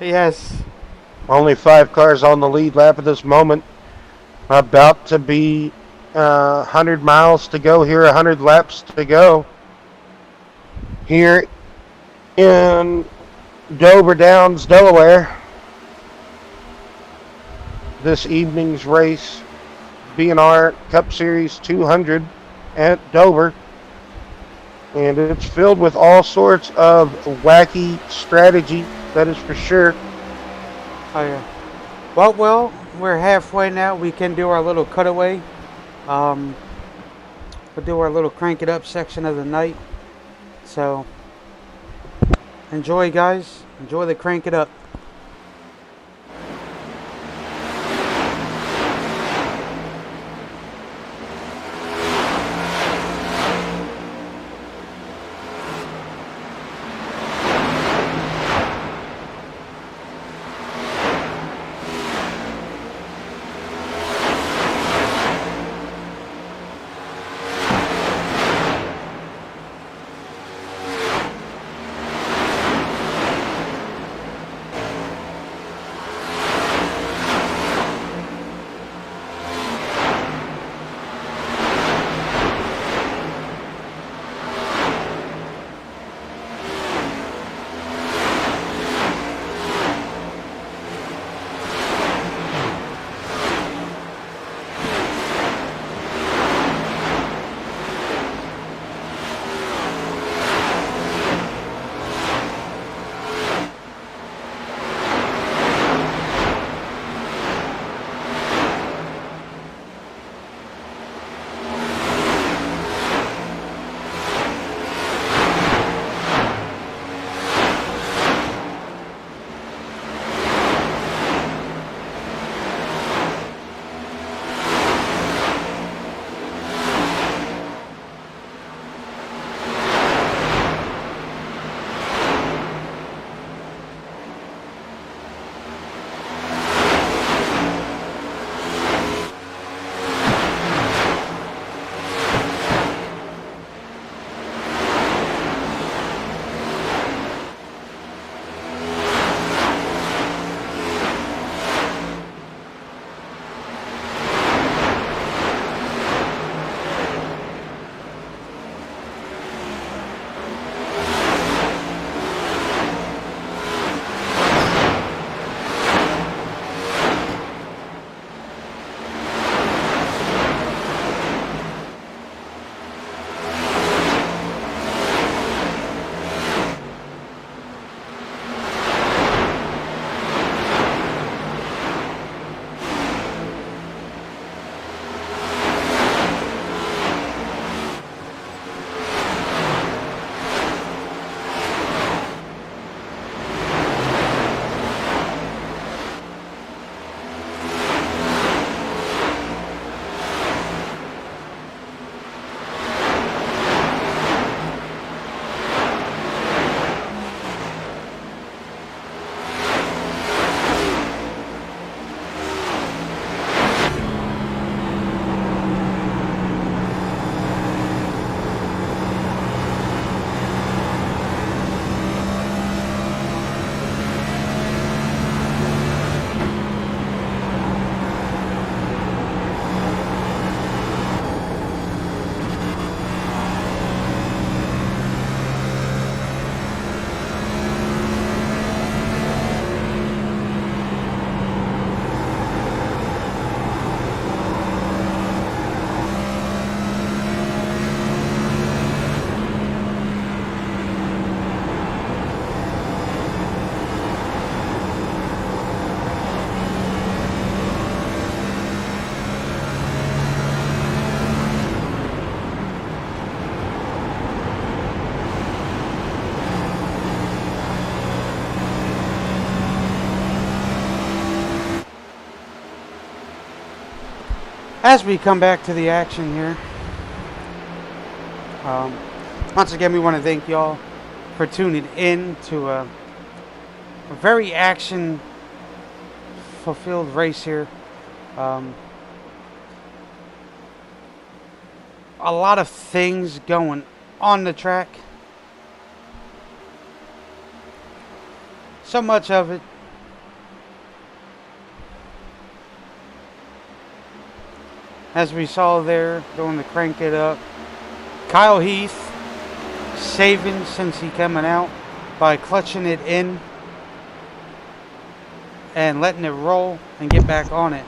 Yes. Only 5 cars on the lead lap at this moment. About to be 100 miles to go here, 100 laps to go. Here in Dover Downs, Delaware. This evening's race, BNR Cup Series 200 at Dover. And it's filled with all sorts of wacky strategy, that is for sure. Oh, yeah. Well, we're halfway now. We can do our little cutaway. We'll do our little crank it up section of the night. So, enjoy, guys. Enjoy the crank it up. As we come back to the action here, once again, we want to thank y'all for tuning in to a very action-fulfilled race here. A lot of things going on the track. So much of it. As we saw there, going to crank it up. Kyle Heath saving since he coming out by clutching it in and letting it roll and get back on it.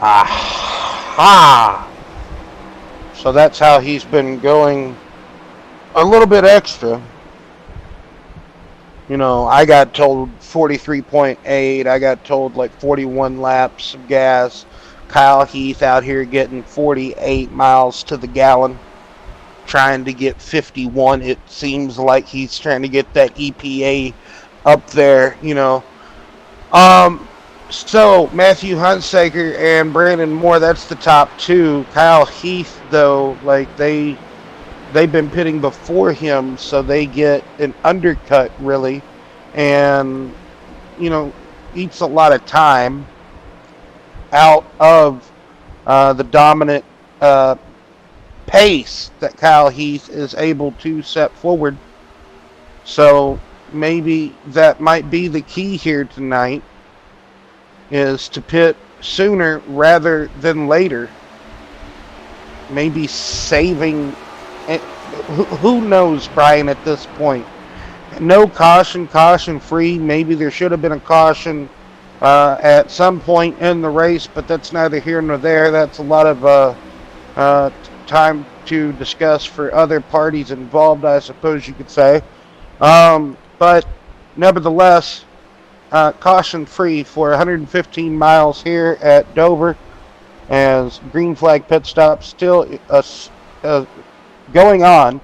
Aha! So that's how he's been going a little bit extra. You know, I got told 43.8. I got told like 41 laps of gas. Kyle Heath out here getting 48 miles to the gallon. Trying to get 51. It seems like he's trying to get that EPA up there, you know. So Matthew Hunsaker and Brandon Moore, that's the top two. Kyle Heath, though, like they've been pitting before him, so they get an undercut really, and you know, eats a lot of time out of the dominant pace that Kyle Heath is able to set forward. So maybe that might be the key here tonight, is to pit sooner rather than later. Maybe saving, who knows, Brian, at this point. No caution, caution free. Maybe there should have been a caution at some point in the race, but that's neither here nor there. That's a lot of time to discuss for other parties involved, I suppose you could say. But nevertheless, caution free for 115 miles here at Dover, as green flag pit stop still going on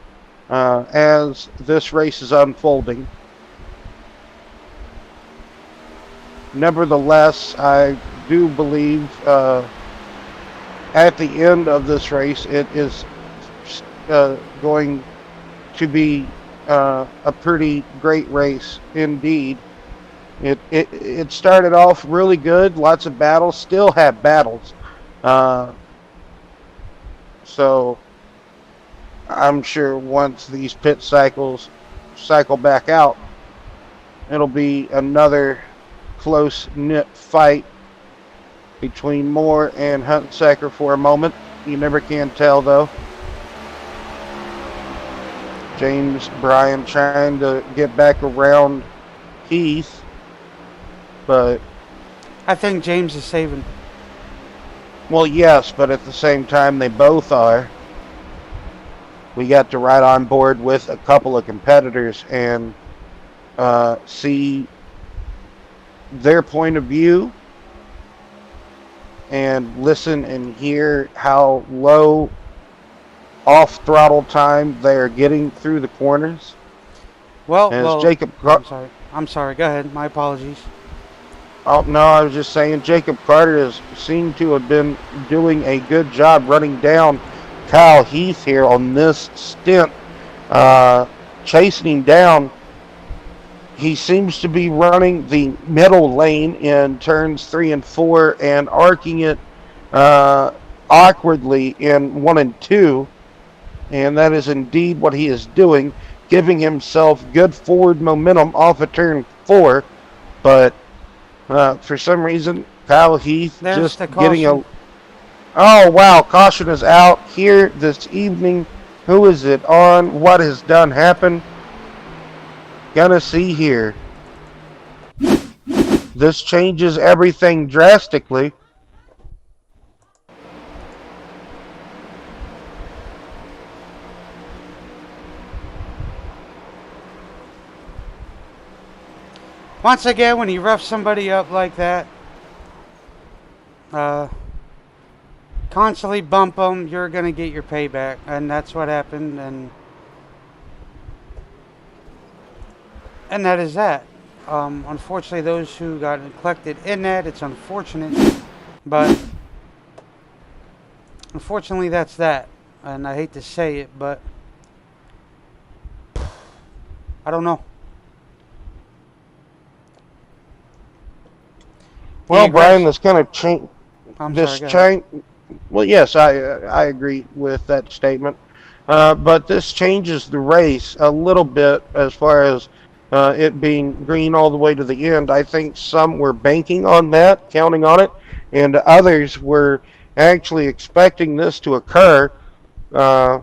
as this race is unfolding. Nevertheless, I do believe at the end of this race it is going to be a pretty great race indeed. It started off really good, lots of battles, still have battles. So I'm sure once these pit cycles cycle back out, it'll be another close-knit fight between Moore and Hunsaker for a moment. You never can tell, though. James Bryan trying to get back around Heath, but I think James is saving. Well, yes, but at the same time, they both are. We got to ride on board with a couple of competitors and see their point of view and listen and hear how low off throttle time they are getting through the corners. Well, Jacob I'm sorry. Go ahead. My apologies. Oh, no, I was just saying Jacob Carter has seemed to have been doing a good job running down Kyle Heath here on this stint, chasing him down. He seems to be running the middle lane in turns 3 and 4 and arcing it awkwardly in 1 and 2. And that is indeed what he is doing, giving himself good forward momentum off of turn 4. But for some reason, Kyle Heath There's just getting a... Oh, wow, caution is out here this evening. Who is it on? What has done happen? Gonna see here. This changes everything drastically. Once again, when you rough somebody up like that, constantly bump them, you're going to get your payback. And that's what happened. And that is that. Unfortunately, those who got neglected in that, it's unfortunate. But unfortunately, that's that. And I hate to say it, but I don't know. Well, Brian, this kind of change. Well, yes, I agree with that statement. But this changes the race a little bit as far as it being green all the way to the end. I think some were banking on that, counting on it, and others were actually expecting this to occur. Uh,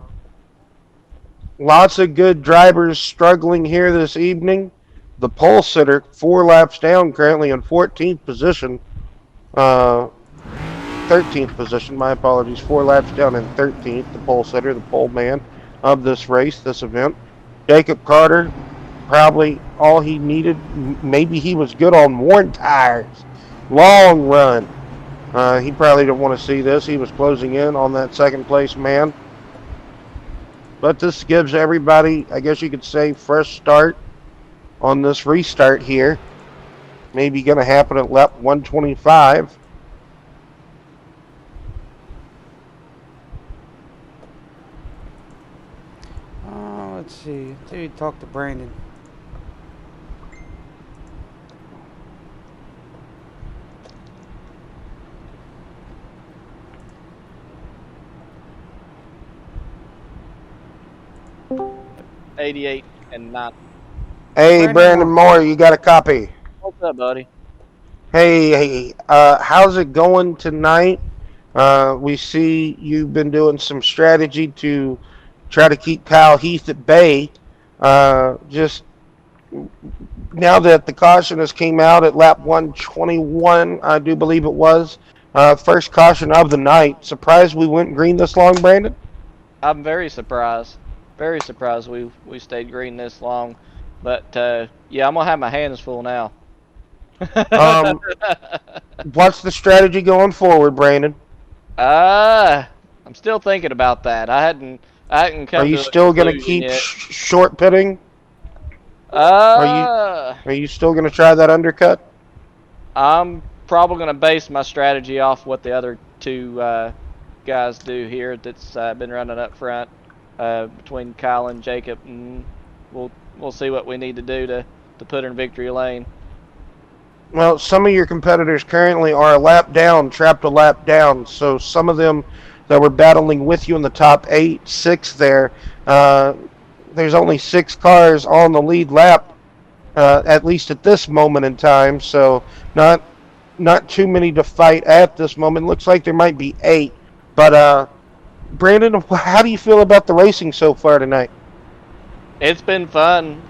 Lots of good drivers struggling here this evening. The pole sitter, 4 laps down, currently in 14th position. Uh, 13th position, my apologies. 4 laps down in 13th, the pole sitter, the pole man of this race, this event. Jacob Carter, probably all he needed. Maybe he was good on worn tires. Long run. He probably didn't want to see this. He was closing in on that second place man. But this gives everybody, I guess you could say, fresh start on this restart here. Maybe going to happen at lap 125. Let's see. Dude, talk to Brandon. '88 and 9. Hey, Brandon Moore, you got a copy? What's up, buddy? Hey, how's it going tonight? We see you've been doing some strategy to try to keep Kyle Heath at bay. Just now that the caution has came out at lap 121, I do believe it was, first caution of the night. Surprised we went green this long, Brandon? I'm very surprised. Very surprised we stayed green this long. But yeah, I'm gonna have my hands full now. What's the strategy going forward, Brandon? I'm still thinking about that. I hadn't come. Are you to still going to keep short pitting? Are you still going to try that undercut? I'm probably going to base my strategy off what the other two guys do here. That's been running up front between Kyle and Jacob, and we'll see what we need to do to put in victory lane. Well, some of your competitors currently are a lap down, trapped a lap down. So some of them that were battling with you in the top 6 there, there's only 6 cars on the lead lap, at least at this moment in time. So not too many to fight at this moment. Looks like there might be 8. But Brandon, how do you feel about the racing so far tonight? It's been fun.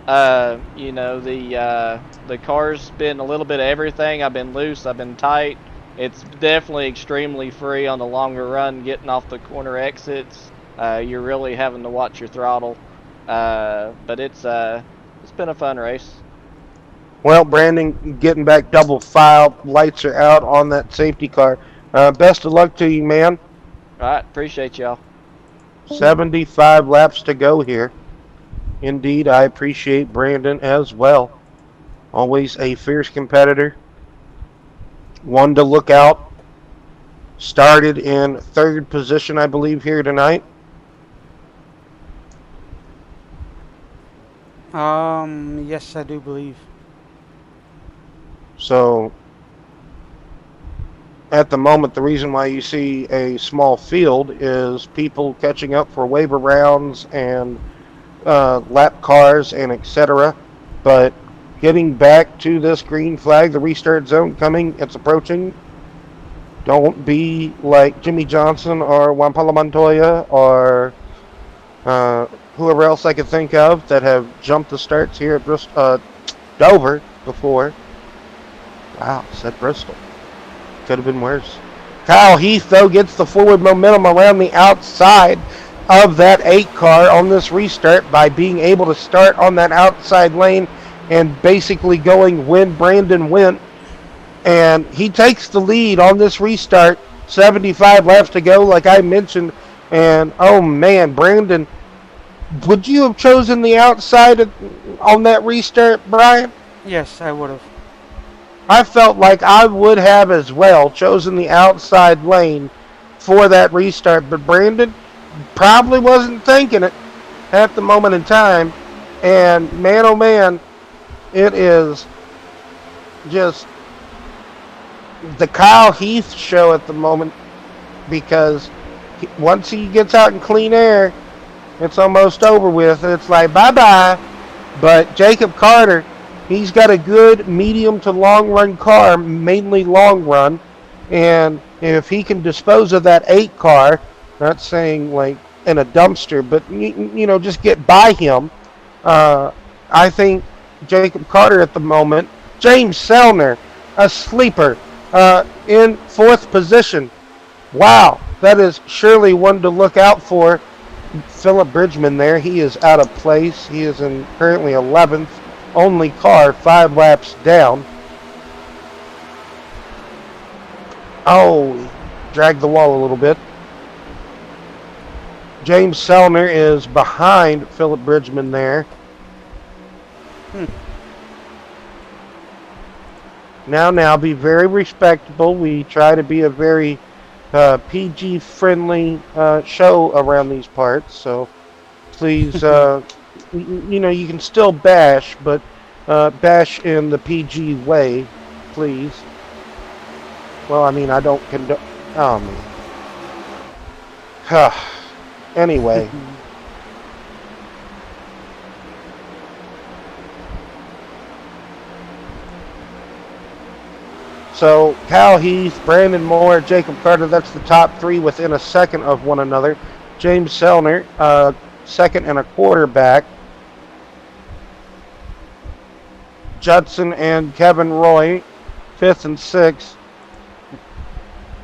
You know, the car's been a little bit of everything. I've been loose, I've been tight. It's definitely extremely free on the longer run, getting off the corner exits. You're really having to watch your throttle. But it's been a fun race. Well, Brandon, getting back double file, lights are out on that safety car. Best of luck to you, man. All right, appreciate y'all. 75 laps to go here. Indeed, I appreciate Brandon as well. Always a fierce competitor. One to look out. Started in 3rd position, I believe, here tonight. Yes, I do believe. So, at the moment, the reason why you see a small field is people catching up for waiver rounds and lap cars and etc. But getting back to this green flag, the restart zone coming, it's approaching. Don't be like Jimmy Johnson or Juan Pablo Montoya or whoever else I could think of that have jumped the starts here at Dover before. Wow, said Bristol. Could have been worse. Kyle Heath, though, gets the forward momentum around the outside of that 8 car on this restart by being able to start on that outside lane and basically going when Brandon went. And he takes the lead on this restart. 75 laps to go, like I mentioned. And, oh, man, Brandon, would you have chosen the outside on that restart, Brian? Yes, I would have. I felt like I would have as well chosen the outside lane for that restart. But Brandon probably wasn't thinking it at the moment in time. And, man, oh, man, it is just the Kyle Heath show at the moment, because once he gets out in clean air, it's almost over with. It's like, bye-bye. But Jacob Carter, he's got a good medium to long run car, mainly long run. And if he can dispose of that 8 car, not saying like in a dumpster, but just get by him. I think Jacob Carter at the moment, James Sellner, a sleeper, in 4th position. Wow, that is surely one to look out for. Philip Bridgman there, he is out of place. He is in currently 11th, only car 5 laps down. Oh, dragged the wall a little bit. James Sellner is behind Philip Bridgman there. Now, be very respectable. We try to be a very PG-friendly show around these parts, so please, you can still bash, but bash in the PG way, please. Well, I mean, I don't condone... Oh, man. Anyway. So, Kyle Heath, Brandon Moore, Jacob Carter, that's the top 3 within a second of one another. James Sellner, 2nd and a quarter back. Judson and Kevin Roy, 5th and 6th.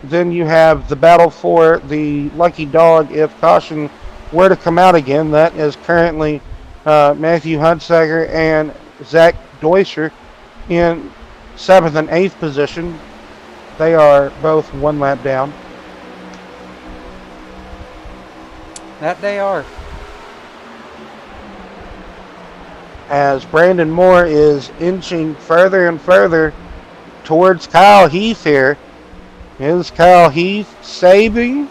Then you have the battle for the lucky dog if caution were to come out again. That is currently Matthew Hunsaker and Zach Deuscher in 7th and 8th position. They are both 1 lap down. That they are. As Brandon Moore is inching further and further towards Kyle Heath here. Is Kyle Heath saving?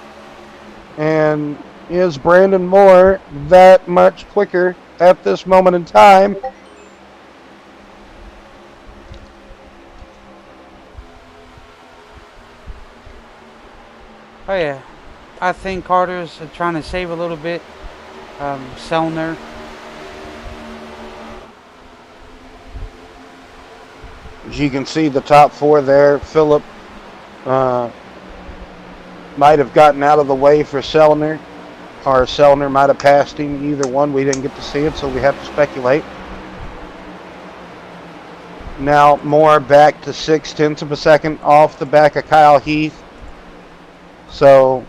And is Brandon Moore that much quicker at this moment in time? Oh yeah, I think Carter's trying to save a little bit. Sellner. As you can see, the top 4 there. Philip might have gotten out of the way for Sellner, or Sellner might have passed him. Either one, we didn't get to see it, so we have to speculate. Now Moore back to 6/10 of a second off the back of Kyle Heath. So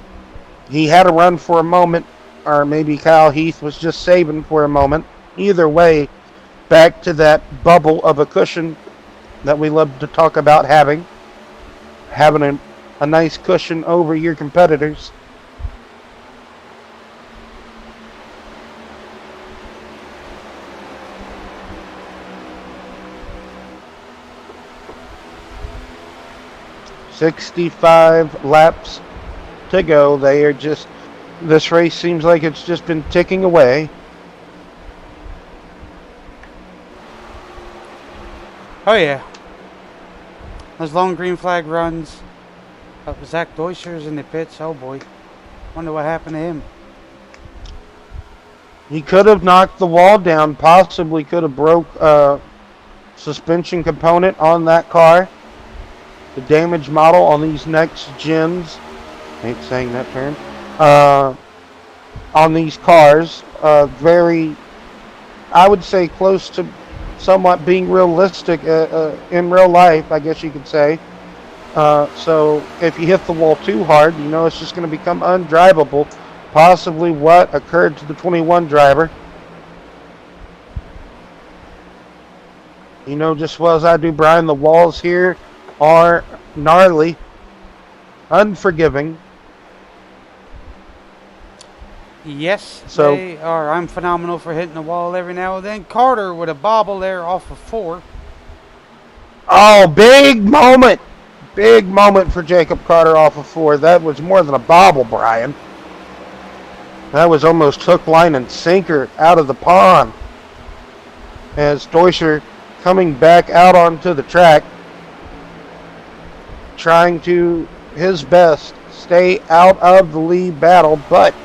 he had a run for a moment, or maybe Kyle Heath was just saving for a moment. Either way, back to that bubble of a cushion that we love to talk about having a nice cushion over your competitors. "65 laps to go." They are just... This race seems like it's just been ticking away. Oh yeah. Those long green flag runs. Zach Deuscher's in the pits. Oh boy. Wonder what happened to him. He could have knocked the wall down. Possibly could have broke a suspension component on that car. The damage model on these next gens. I hate saying that term. On these cars. Very, I would say, close to somewhat being realistic in real life, I guess you could say. So if you hit the wall too hard, it's just going to become undrivable. Possibly what occurred to the 21 driver. Just as well as I do, Brian, the walls here are gnarly, unforgiving. Yes, So, they are. I'm phenomenal for hitting the wall every now and then. Carter with a bobble there off of 4. oh, big moment. Big moment for Jacob Carter off of 4. That was more than a bobble, Brian. That was almost hook, line, and sinker out of the pond. As Deuscher coming back out onto the track, trying to his best stay out of the lead battle, but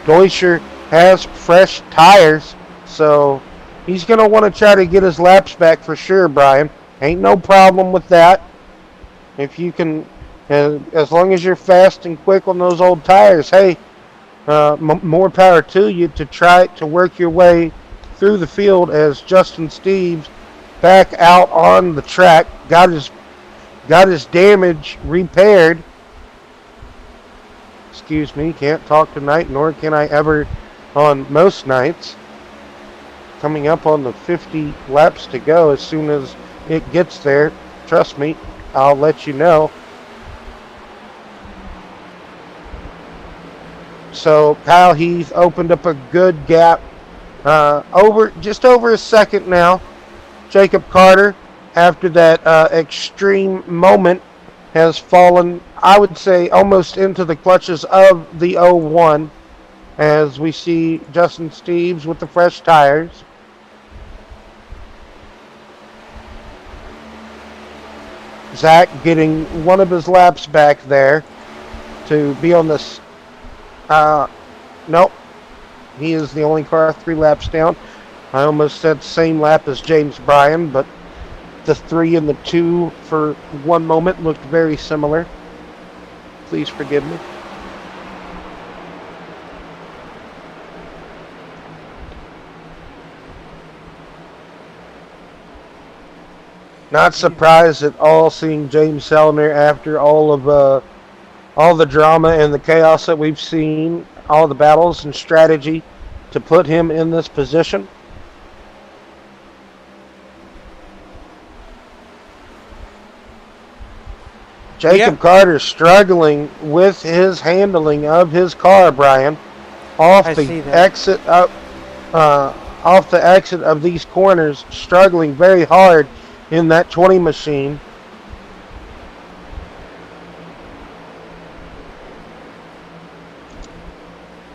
Deuscher has fresh tires, so He's going to want to try to get his laps back for sure, Brian. Ain't no problem with that. If you can, as long as you're fast and quick on those old tires, hey, more power to you to try to work your way through the field as Justin Steves back out on the track, got his damage repaired. Excuse me, can't talk tonight, nor can I ever on most nights. Coming up on the 50 laps to go. As soon as it gets there, trust me, I'll let you know. So Kyle Heath opened up a good gap, just over a second now. Jacob Carter, after that extreme moment, has fallen, I would say, almost into the clutches of the 01, as we see Justin Steves with the fresh tires. Zach getting one of his laps back there to be on this. Nope. He is the only car 3 laps down. I almost said same lap as James Bryan, but the 3 and the 2 for one moment looked very similar. Please forgive me. Not surprised at all seeing James Sellner after all the drama and the chaos that we've seen, all the battles and strategy to put him in this position. Jacob Carter struggling with his handling of his car, Brian, off the exit of these corners, struggling very hard in that 20 machine.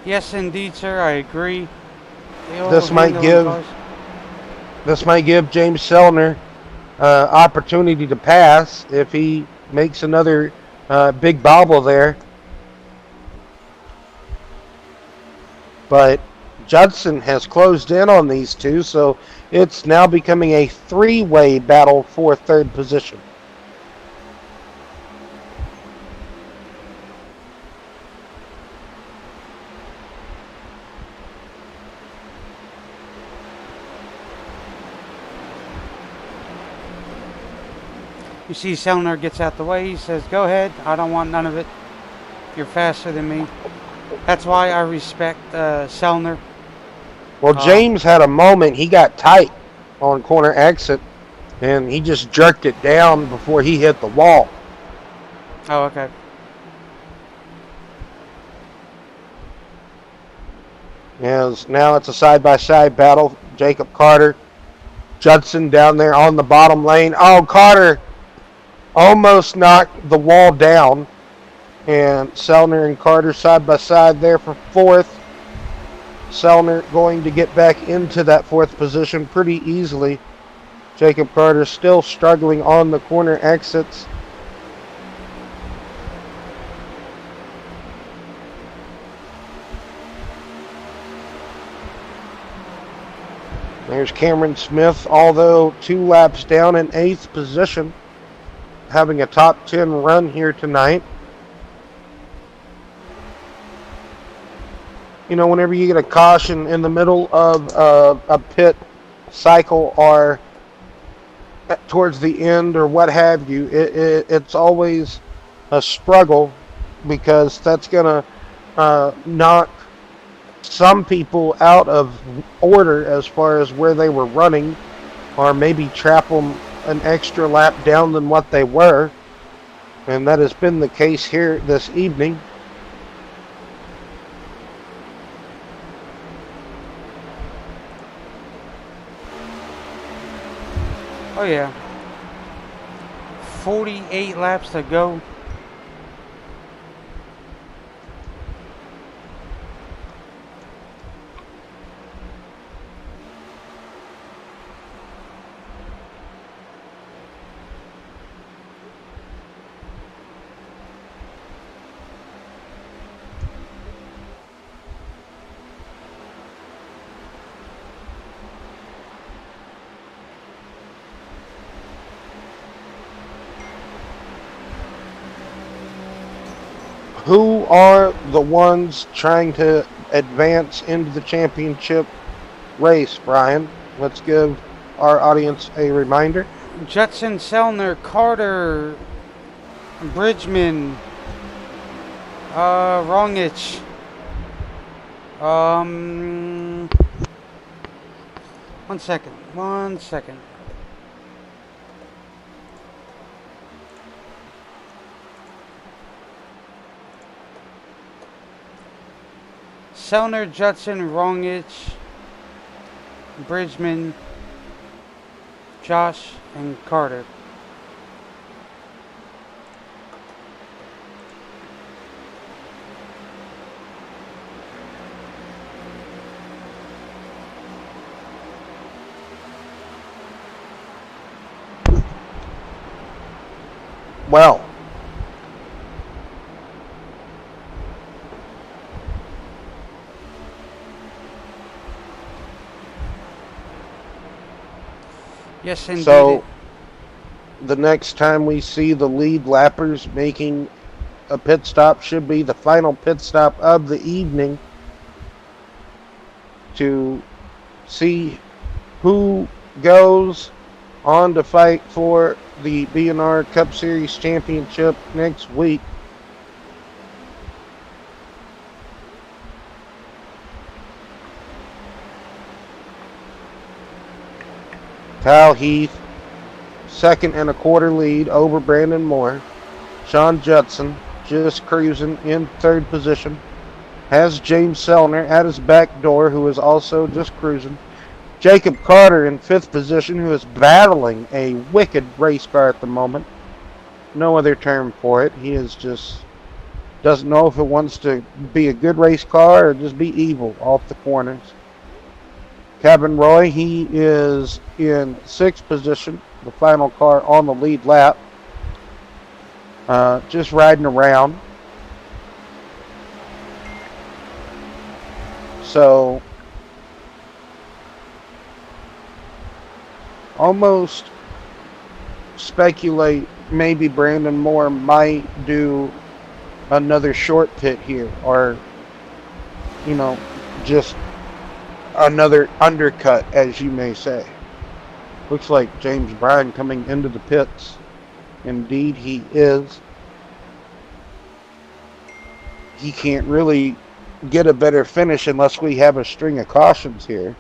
Yes, indeed, sir. I agree. This might give James Sellner opportunity to pass if he makes another big bobble there. But Judson has closed in on these two, so it's now becoming a 3-way battle for 3rd position. You see Sellner gets out the way. He says, go ahead. I don't want none of it. You're faster than me. That's why I respect Sellner. Well, James had a moment. He got tight on corner exit, and he just jerked it down before he hit the wall. Oh, okay. As now it's a side-by-side battle. Jacob Carter, Judson down there on the bottom lane. Oh, Carter almost knocked the wall down. And Sellner and Carter side by side there for 4th. Sellner going to get back into that 4th position pretty easily. Jacob Carter still struggling on the corner exits. There's Cameron Smith, although 2 laps down in 8th position, having a top 10 run here tonight. You know, whenever you get a caution in the middle of a pit cycle or towards the end or what have you, it's always a struggle, because that's going to knock some people out of order as far as where they were running, or maybe trap them an extra lap down than what they were. And that has been the case here this evening. Oh, yeah. 48 laps to go. who are the ones trying to advance into the championship race, Brian? Let's give our audience a reminder. Judson, Selner, Carter, Bridgman, Rongich. One second. Selner, Judson, Rongich, Bridgman, Josh, and Carter. Well, Yes, indeed. so the next time we see the lead lappers making a pit stop should be the final pit stop of the evening to see who goes on to fight for the BNR Cup Series championship next week. Kyle Heath, 2.25 lead over Brandon Moore. Sean Judson just cruising in 3rd position. Has James Selner at his back door, who is also just cruising. Jacob Carter in 5th position, who is battling a wicked race car at the moment. No other term for it. He is just doesn't know if it wants to be a good race car or just be evil off the corners. Cabin Roy, he is in 6th position, the final car on the lead lap. Just riding around. So, almost speculate maybe Brandon Moore might do another short pit here, or, just another undercut, as you may say. Looks like James Bryan coming into the pits. Indeed, he is. He can't really get a better finish unless we have a string of cautions here.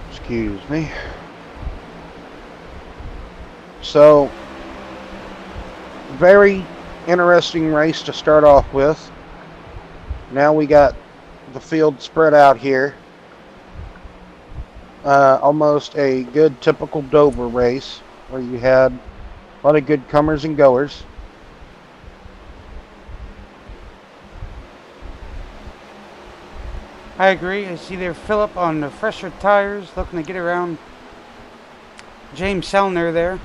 Excuse me. So, very interesting race to start off with. Now we got the field spread out here. Almost a good typical Dover race where you had a lot of good comers and goers. I agree. I see there Phillip on the fresher tires, looking to get around James Selner there.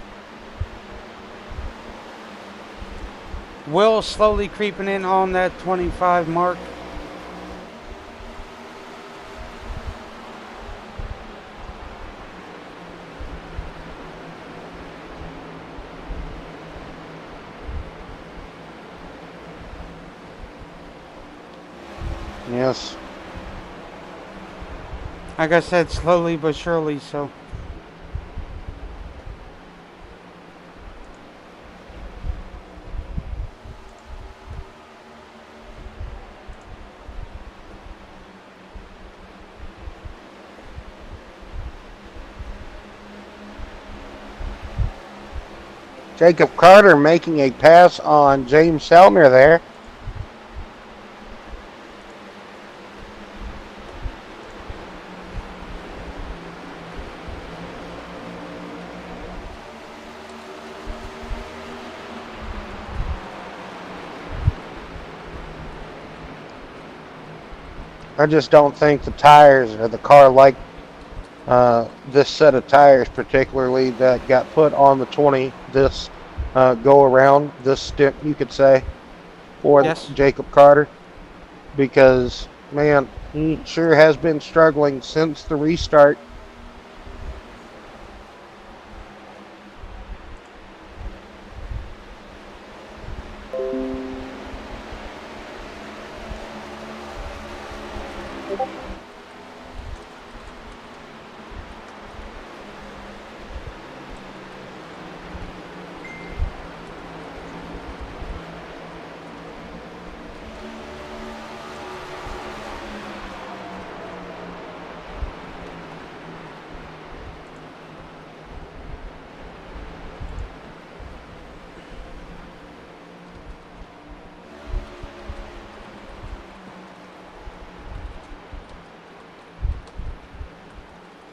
Will slowly creeping in on that 25 mark. Yes. Like I said, slowly but surely, so. Jacob Carter making a pass on James Selner there. I just don't think the tires or the car like this set of tires, particularly that got put on the 20 this go around, this stint, you could say, for Yes. Jacob Carter, because man, he sure has been struggling since the restart.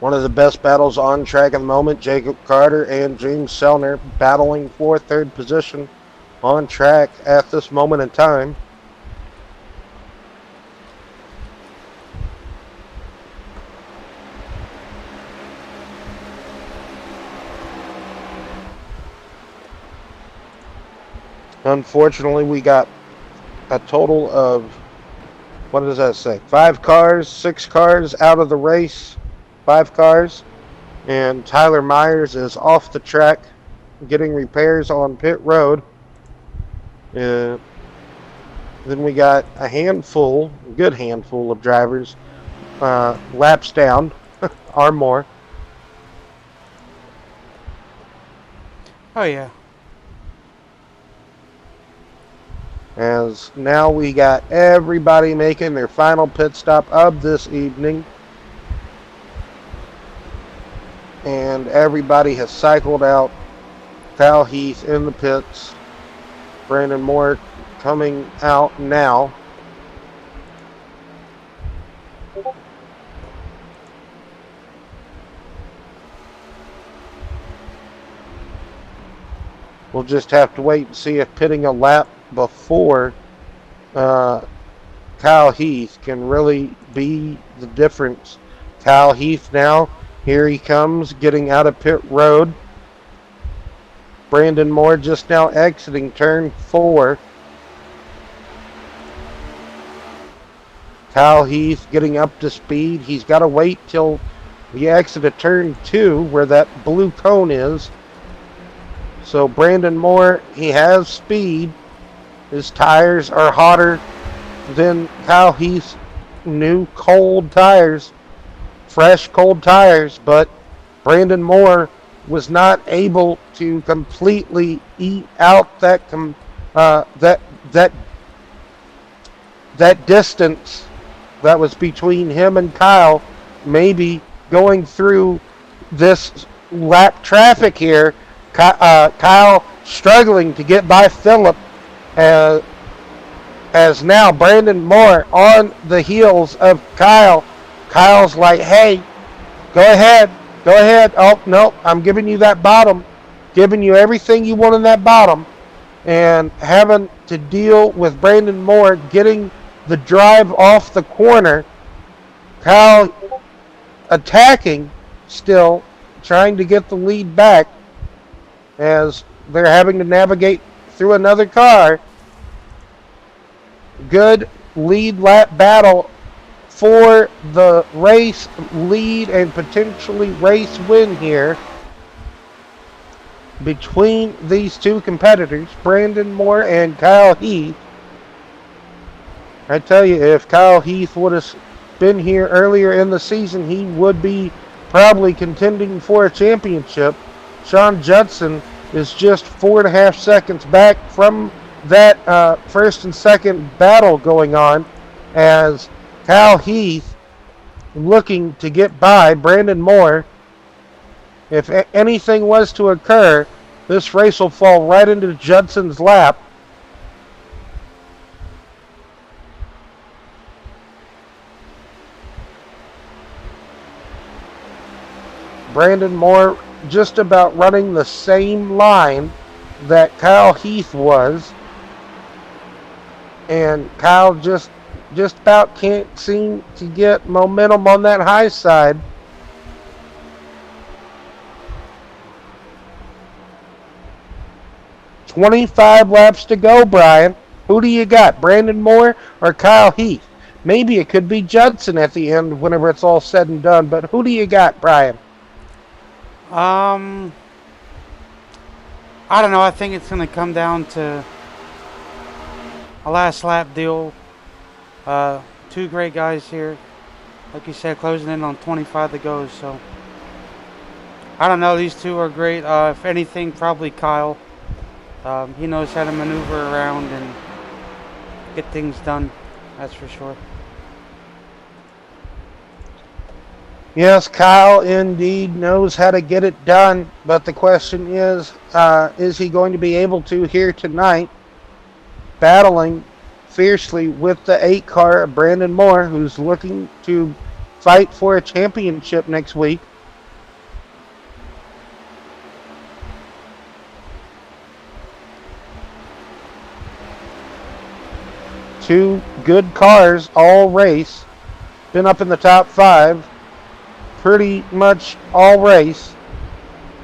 One of the best battles on track at the moment, Jacob Carter and James Sellner battling for third position on track at this moment in time. Unfortunately, we got a total of, what does that say? 5 cars, 6 cars out of the race. 5 cars. And Tyler Myers is off the track getting repairs on pit road. Then we got a good handful of drivers laps down or more. Oh, yeah. As now we got everybody making their final pit stop of this evening. And everybody has cycled out. Kyle Heath in the pits. Brandon Moore coming out now. We'll just have to wait and see if pitting a lap before Kyle Heath can really be the difference. Kyle Heath now, here he comes, getting out of pit road. Brandon Moore just now exiting turn 4. Kyle Heath getting up to speed. He's got to wait till we exit a turn 2 where that blue cone is. So Brandon Moore, he has speed. His tires are hotter than Kyle Heath's new cold tires. Fresh cold tires, but Brandon Moore was not able to completely eat out that distance that was between him and Kyle. Maybe going through this lap traffic here, Kyle struggling to get by Phillip, as now Brandon Moore on the heels of Kyle. Kyle's like, hey, go ahead. Oh, no, I'm giving you that bottom. Giving you everything you want in that bottom. And having to deal with Brandon Moore getting the drive off the corner. Kyle attacking still, trying to get the lead back as they're having to navigate through another car. Good lead lap battle for the race lead and potentially race win here between these two competitors, Brandon Moore and Kyle Heath. I tell you, if Kyle Heath would have been here earlier in the season, he would be probably contending for a championship. Sean Judson is just 4.5 seconds back from that first and second battle going on, as Kyle Heath looking to get by Brandon Moore. If anything was to occur, this race will fall right into Judson's lap. Brandon Moore just about running the same line that Kyle Heath was. And Kyle just just about can't seem to get momentum on that high side. "25 laps to go, Brian. Who do you got, Brandon Moore or Kyle Heath? Maybe it could be Judson at the end whenever it's all said and done, but who do you got, Brian?" I don't know. I think it's going to come down to a last lap deal. Two great guys here. Like you said, closing in on 25 to go. So, I don't know. These two are great. If anything, probably Kyle. He knows how to maneuver around and get things done. That's for sure. Yes, Kyle indeed knows how to get it done, but the question is he going to be able to here tonight, battling fiercely with the 8 car of Brandon Moore, who's looking to fight for a championship next week. Two good cars all race, been up in the top 5 pretty much all race.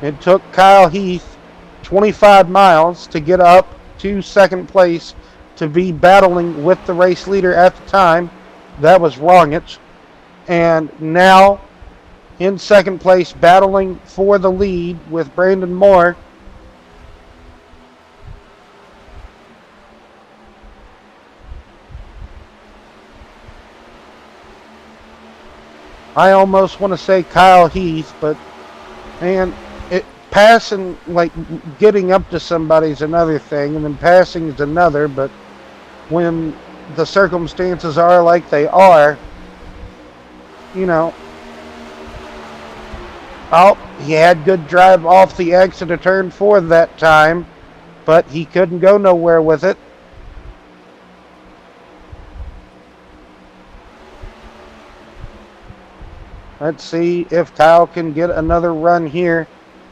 It took Kyle Heath 25 miles to get up to second place to be battling with the race leader at the time. That was Rongich. And now in second place, battling for the lead with Brandon Moore. I almost want to say Kyle Heath, but man, passing, like getting up to somebody's another thing, and then passing is another, but when the circumstances are like they are, you know, he had good drive off the exit of turn 4 that time, but he couldn't go nowhere with it. Let's see if Kyle can get another run here.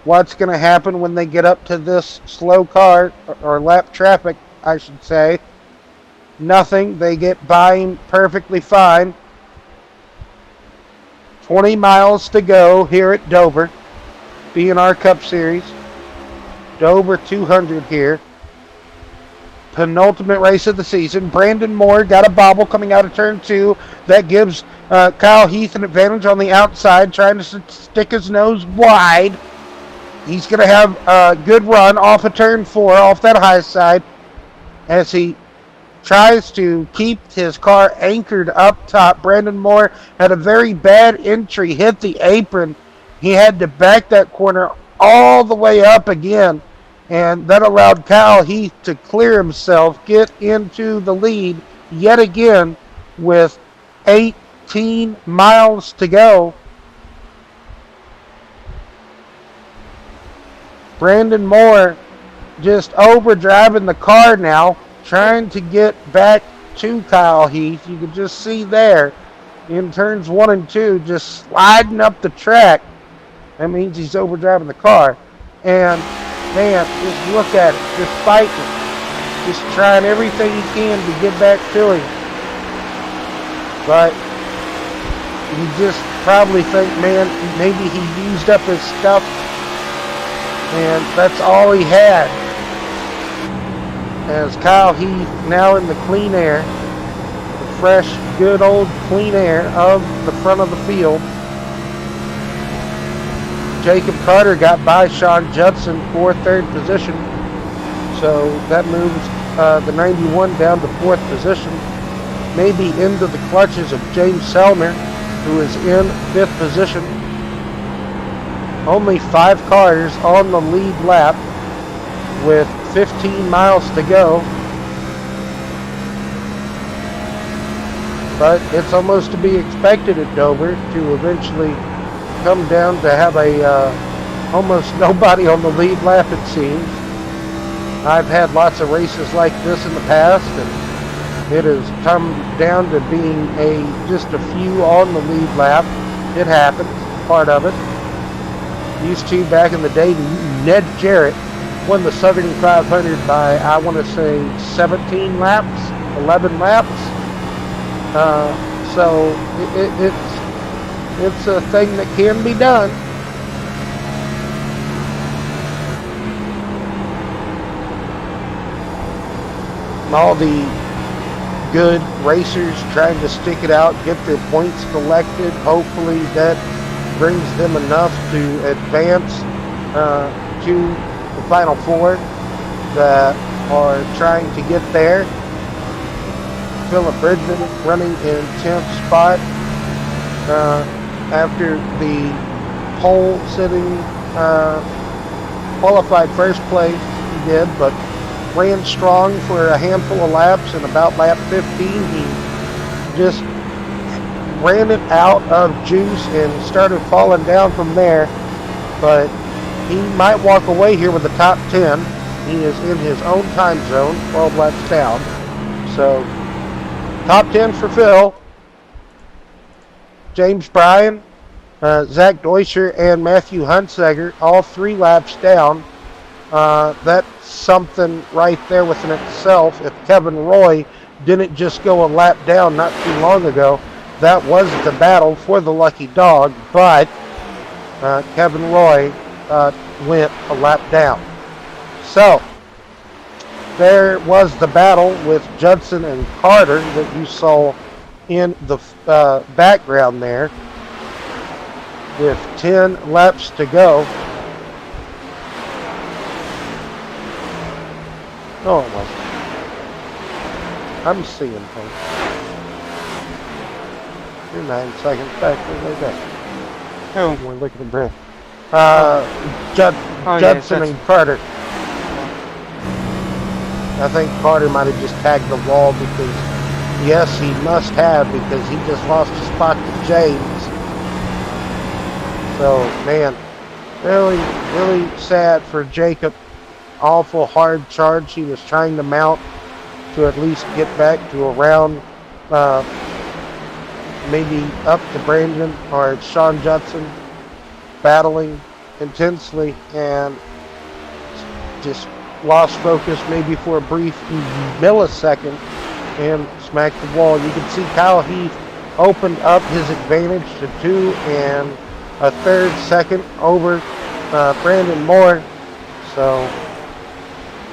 What's going to happen when they get up to this slow car, or lap traffic, I should say? Nothing. They get by him perfectly fine. 20 miles to go here at Dover. BNR Cup Series. Dover 200 here. Penultimate race of the season. Brandon Moore got a bobble coming out of turn 2. That gives Kyle Heath an advantage on the outside, trying to stick his nose wide. He's going to have a good run off of turn 4, off that high side, as he tries to keep his car anchored up top. Brandon Moore had a very bad entry, hit the apron. He had to back that corner all the way up again, and that allowed Kyle Heath to clear himself, get into the lead yet again with 18 miles to go. Brandon Moore just overdriving the car now, trying to get back to Kyle Heath. You can just see there in turns 1 and 2, just sliding up the track. That means he's overdriving the car. And man, just look at it, just fighting, just trying everything he can to get back to him. But you just probably think, man, maybe he used up his stuff, and that's all he had. As Kyle Heath now in the clean air, the fresh, good old clean air of the front of the field. Jacob Carter got by Sean Judson for 3rd position, so that moves the 91 down to 4th position, maybe into the clutches of James Selner, who is in 5th position. Only 5 cars on the lead lap with 15 miles to go. But it's almost to be expected at Dover to eventually come down to have almost nobody on the lead lap, it seems. I've had lots of races like this in the past, and it has come down to being just a few on the lead lap. It happens, part of it. Used to back in the day, Ned Jarrett won the Southern 500 by, I want to say, 17 laps, 11 laps. So it's a thing that can be done. And all the good racers trying to stick it out, get their points collected. Hopefully that brings them enough to advance to the Final Four that are trying to get there. Philip Bridgman running in 10th spot after the pole sitting qualified first place he did, but ran strong for a handful of laps, and about lap 15 he just ran it out of juice and started falling down from there. But he might walk away here with the top 10. He is in his own time zone, 12 laps down. So top 10 for Phil. James Bryan, Zach Deutscher, and Matthew Hunsager, all 3 laps down. That's something right there within itself. If Kevin Roy didn't just go a lap down not too long ago, that was the battle for the lucky dog, but Kevin Roy went a lap down. So there was the battle with Judson and Carter that you saw in the background there, with 10 laps to go. No, it wasn't. I'm seeing things. You're 9 seconds back. Way back. Who? We're looking at Brent. Judson and Carter. I think Carter might have just tagged the wall because, yes, he must have, because he just lost his spot to James. So, man, really, really sad for Jacob. Awful hard charge he was trying to mount to at least get back to around maybe up to Brandon or Sean Judson, battling intensely and just lost focus maybe for a brief millisecond and smacked the wall. You can see Kyle Heath opened up his advantage to 2 and a third second over Brandon Moore. So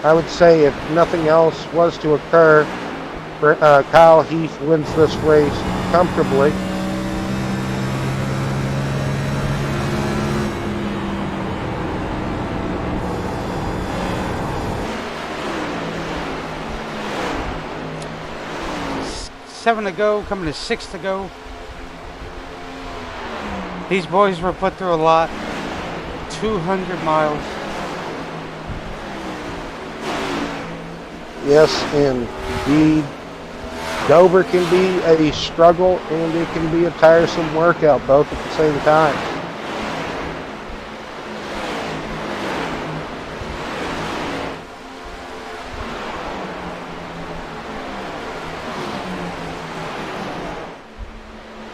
I would say if nothing else was to occur, Kyle Heath wins this race comfortably. Seven to go, coming to 6 to go. These boys were put through a lot. 200 miles. Yes, indeed. Dover can be a struggle and it can be a tiresome workout, both at the same time.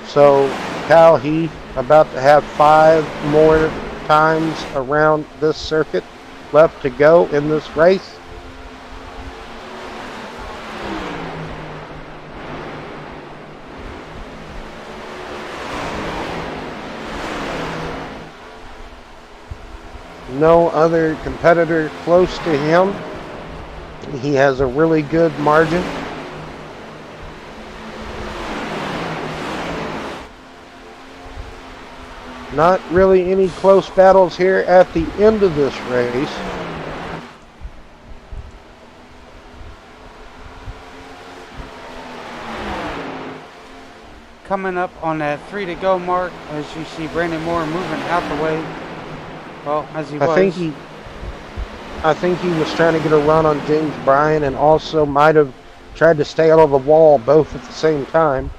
So Kyle Heath about to have 5 more times around this circuit left to go in this race. No other competitor close to him. He has a really good margin. Not really any close battles here at the end of this race. Coming up on that 3 to go mark, as you see Brandon Moore moving out the way. Well, as he was. I think he was trying to get a run on James Bryan and also might have tried to stay out of the wall both at the same time.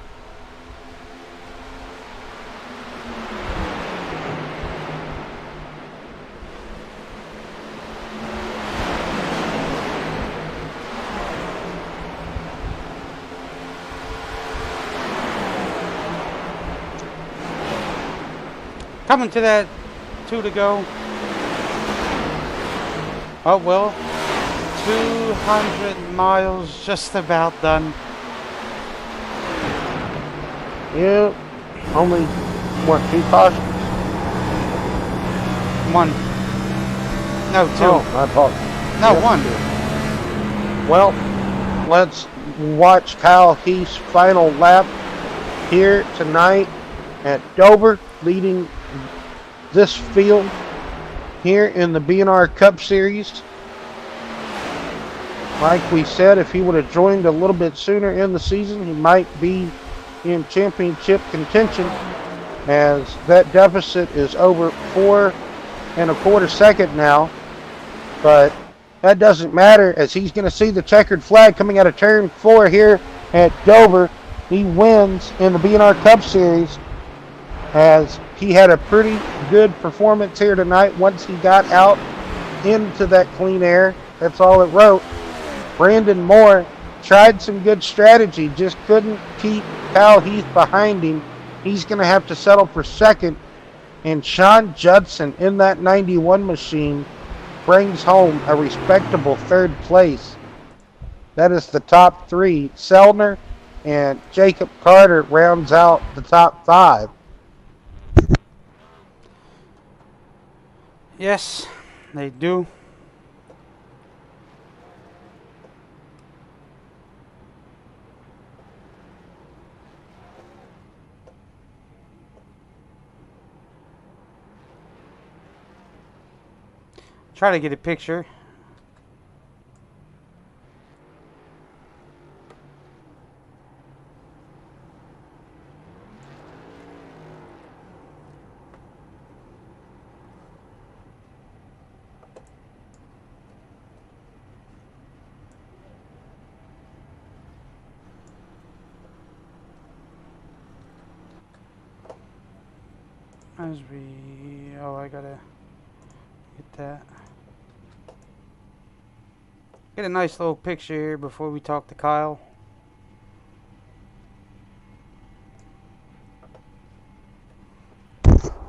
Coming to that 2 to go. Oh, well, 200 miles just about done. Yeah, only, what, 2 cautions? One. No, two. Oh, my apologies. No, Yep. one. Well, let's watch Kyle Heath's final lap here tonight at Dover, leading this field here in the BNR Cup Series. Like we said, if he would have joined a little bit sooner in the season, he might be in championship contention, as that deficit is over 4.25 seconds now. But that doesn't matter, as he's going to see the checkered flag coming out of turn 4 here at Dover. He wins in the BNR Cup Series, as he had a pretty good performance here tonight once he got out into that clean air. That's all it wrote. Brandon Moore tried some good strategy, just couldn't keep Kyle Heath behind him. He's going to have to settle for second. And Sean Judson in that 91 machine brings home a respectable third place. That is the top 3. Selner and Jacob Carter rounds out the top 5. Yes, they do. Try to get a picture. Oh, I gotta get that. Get a nice little picture here before we talk to Kyle.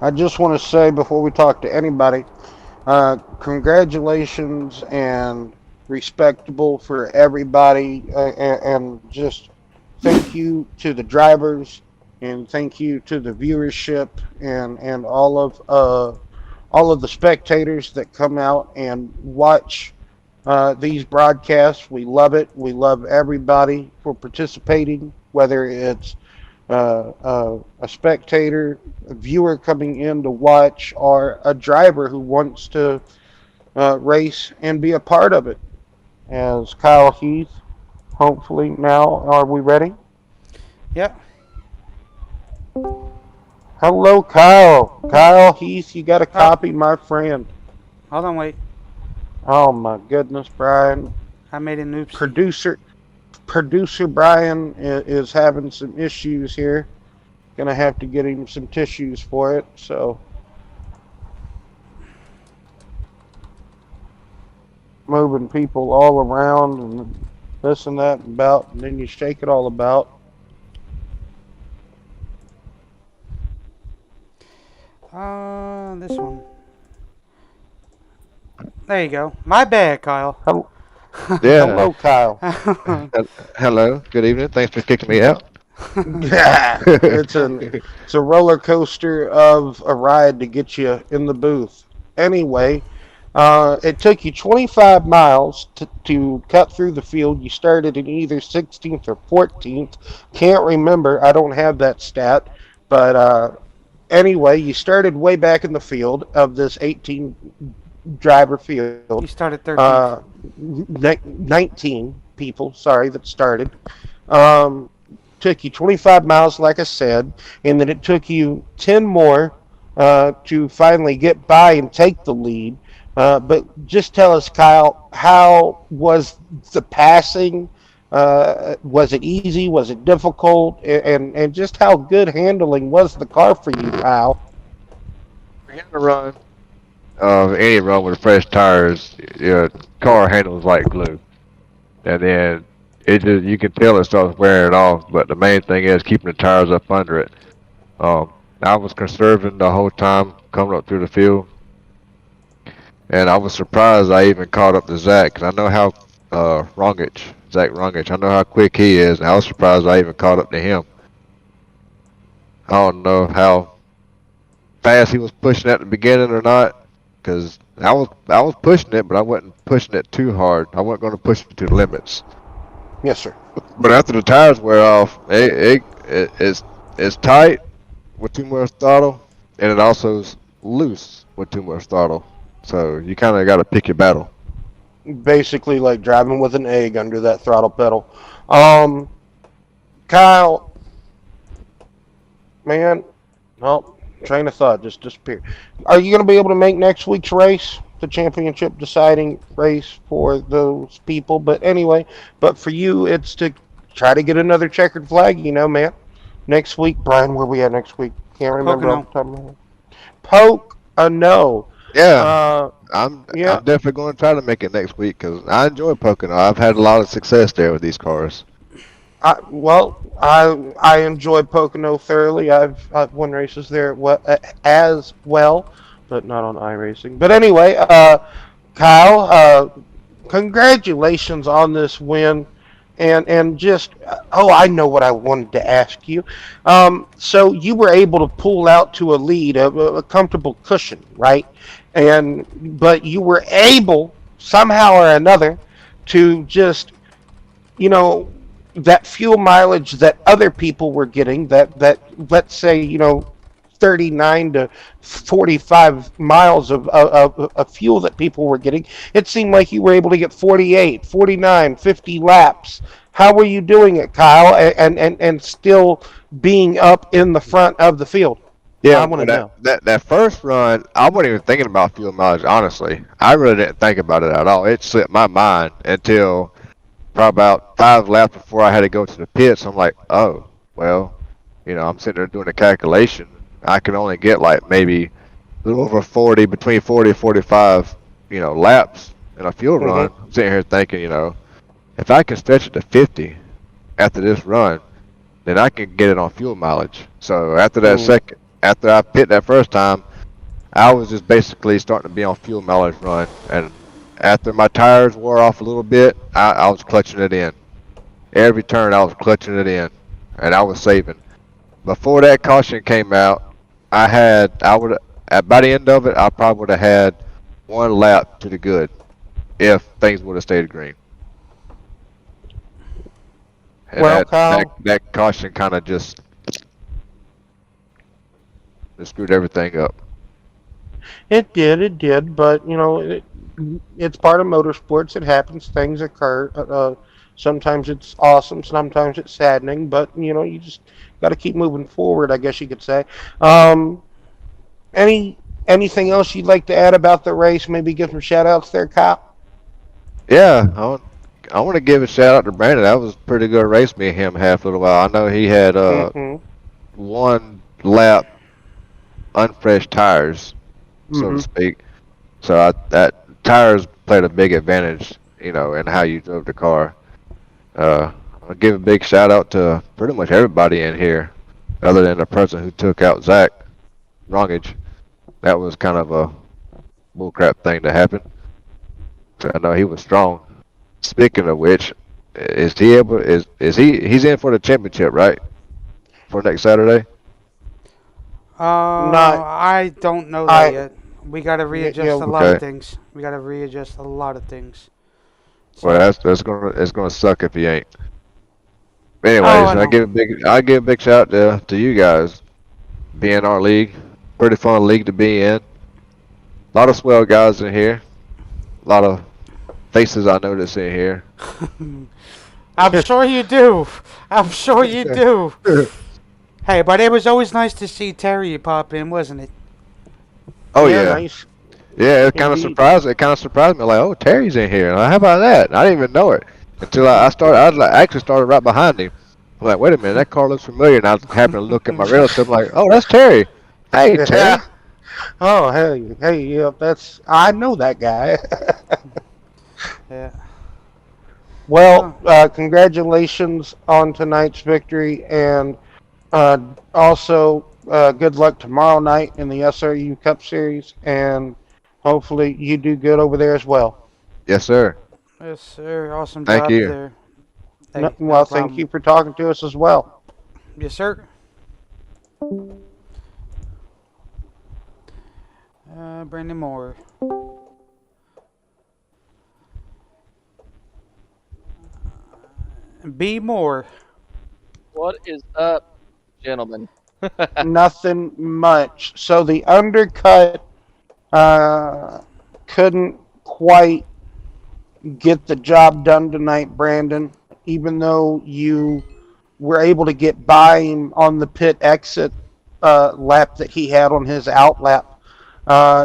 I just want to say before we talk to anybody, congratulations and respectable for everybody, and just thank you to the drivers, and thank you to the viewership, and all of the spectators that come out and watch these broadcasts. We love it. We love everybody for participating, whether it's a spectator, a viewer coming in to watch, or a driver who wants to race and be a part of it. As Kyle Heath, hopefully now, are we ready? Yep. Hello, Kyle. Kyle Heath, you got a copy, my friend. Hold on, wait. Oh my goodness, Brian. I made an oops. Producer Brian is having some issues here. Gonna have to get him some tissues for it. So moving people all around and this and that and about, and then you shake it all about. This one. There you go. My bad, Kyle. Yeah. Hello, Kyle. Hello. Good evening. Thanks for kicking me out. Yeah, it's a roller coaster of a ride to get you in the booth. Anyway, it took you 25 miles to cut through the field. You started in either 16th or 14th. Can't remember. I don't have that stat. But anyway, you started way back in the field of this 18 driver field. You started 13th. 19 people, sorry, that started. Took you 25 miles, like I said, and then it took you 10 more to finally get by and take the lead. But just tell us, Kyle, how was the passing? Was it easy? Was it difficult? And just how good handling was the car for you, Kyle? Beginning to run, any run with fresh tires, car handles like glue, and then you can tell it starts wearing off. But the main thing is keeping the tires up under it. I was conserving the whole time coming up through the field, and I was surprised I even caught up to Zach, because I know how Zach Rungich, I know how quick he is, and I was surprised I even caught up to him. I don't know how fast he was pushing at the beginning or not, because I was pushing it, but I wasn't pushing it too hard. I wasn't going to push it to the limits. Yes, sir. But after the tires wear off, it's tight with too much throttle, and it also is loose with too much throttle. So you kind of got to pick your battle. Basically, like driving with an egg under that throttle pedal. Um, Kyle, man, well, train of thought just disappeared. Are you going to be able to make next week's race, the championship deciding race for those people? But anyway, but for you, it's to try to get another checkered flag, man. Next week, Brian, where we at next week? Can't remember off Pocono. the top of my head. Poke a no. Yeah, Uh, I'm yeah. I'm definitely going to try to make it next week because I enjoy Pocono. I've had a lot of success there with these cars. I enjoy Pocono thoroughly. I've won races there as well, but not on iRacing. But anyway, Kyle, congratulations on this win, and just I know what I wanted to ask you. So you were able to pull out to a lead, a comfortable cushion, right? But you were able somehow or another to just you know that fuel mileage that other people were getting that let's say 39 to 45 miles of fuel that people were getting. It seemed like you were able to get 48, 49, 50 laps. How were you doing it, Kyle, and still being up in the front of the field? Yeah, I want well, to know. that first run, I wasn't even thinking about fuel mileage. Honestly, I really didn't think about it at all. It slipped my mind until probably about 5 laps before I had to go to the pits. I'm like, oh, well, I'm sitting there doing a calculation. I can only get like maybe a little over 40, between 40 and 45, laps in a fuel Hmm. run. I'm sitting here thinking, if I can stretch it to 50 after this run, then I can get it on fuel mileage. So after I pit that first time, I was just basically starting to be on fuel mileage run, and after my tires wore off a little bit, I was clutching it in. Every turn I was clutching it in, and I was saving. Before that caution came out, I would by the end of it, I probably would have had 1 lap to the good if things would have stayed green. And Well, that Kyle, that caution kind of just screwed everything up. it did, but it's part of motorsports. It happens. Things occur. Sometimes it's awesome. Sometimes it's saddening. But you just got to keep moving forward. I guess you could say. Um, anything else you'd like to add about the race? Maybe give some shout outs there, Kyle. Yeah, I want to give a shout out to Brandon. That was a pretty good race me and him had for a little while. I know he had Mm-hmm. 1 lap unfresh tires, so to Mm-hmm. speak. So that tires played a big advantage, in how you drove the car. I'll give a big shout out to pretty much everybody in here, other than the person who took out Zach Rongage. That was kind of a bullcrap thing to happen. So I know he was strong. Speaking of which, is he able? He's in for the championship, right? For next Saturday. Not I don't know that I. yet. We gotta readjust Yeah. a lot of Okay. things. We gotta readjust a lot of things. Well, So, it's gonna suck if he ain't. oh, Anyways, I know. I give a big shout out to you guys. BNR League, pretty fun league to be in. A lot of swell guys in here. A lot of faces I notice in here. I'm sure you do. I'm sure you do. Hey, but it was always nice to see Terry pop in, wasn't it? Oh Yeah. yeah, Nice. yeah. It kind of Indeed. surprised. It kind of surprised me. Like, oh, Terry's in here. Like, how about that? I didn't even know it until I started. Actually started right behind him. I'm like, wait a minute, that car looks familiar. And I happened to look at my relative. I'm like, oh, that's Terry. Hey, Yeah. Terry. Oh, hey, yeah. I know that guy. Yeah. Well, congratulations on tonight's victory, and uh, also good luck tomorrow night in the SRU Cup Series, and hopefully you do good over there as well. Yes, sir. Yes, sir. Awesome Thank job you. there. No, Hey, no well, thank problem. you for talking to us as well. Yes, sir. Brandon Moore. B. Moore. What is up, gentlemen? Nothing much. So the undercut uh, couldn't quite get the job done tonight, Brandon. Even though you were able to get by him on the pit exit lap that he had on his out lap,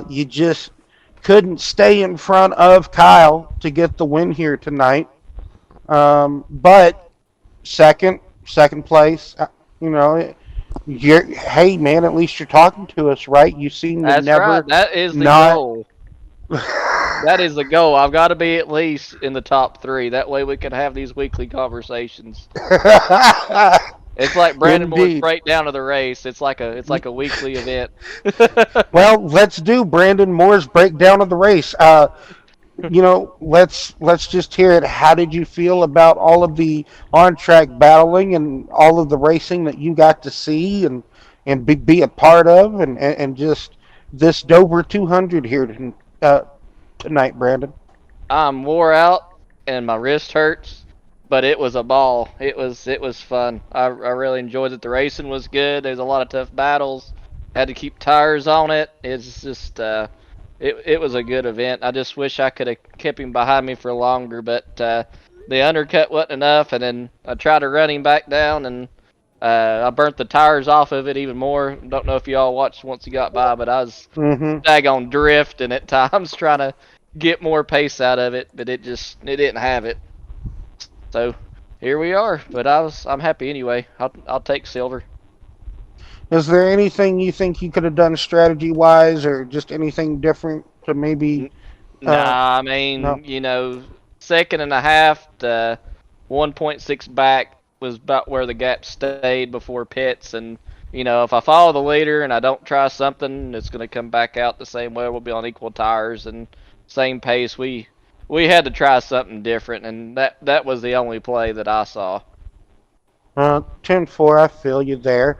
you just couldn't stay in front of Kyle to get the win here tonight. But second place, you know, hey man, at least you're talking to us, right? You seem to That's right. never That is the not. goal. That is the goal. I've got to be at least in the top 3. That way we can have these weekly conversations. It's like Brandon Moore's Indeed. breakdown of the race. It's like a weekly event. Well, let's do Brandon Moore's breakdown of the race. Let's just hear it. How did you feel about all of the on-track battling and all of the racing that you got to see and be a part of, and just this Dover 200 here tonight, Brandon? I'm wore out and my wrist hurts, but it was a ball. It was fun. I really enjoyed it. The racing was good. There's a lot of tough battles. Had to keep tires on it. It's just it was a good event. I just wish I could have kept him behind me for longer, but the undercut wasn't enough, and then I tried to run him back down, and I burnt the tires off of it even more. Don't know if y'all watched once he got by, but I was Mm-hmm. daggone drifting at times trying to get more pace out of it, but it didn't have it. So here we are. But I'm happy anyway. I'll take silver. Is there anything you think you could have done strategy-wise, or just anything different to maybe? Uh, Nah, I no. mean, second and a half to 1.6 back was about where the gap stayed before pits. And, if I follow the leader and I don't try something, it's going to come back out the same way. We'll be on equal tires and same pace. We had to try something different, and that was the only play that I saw. 10-4, I feel you there.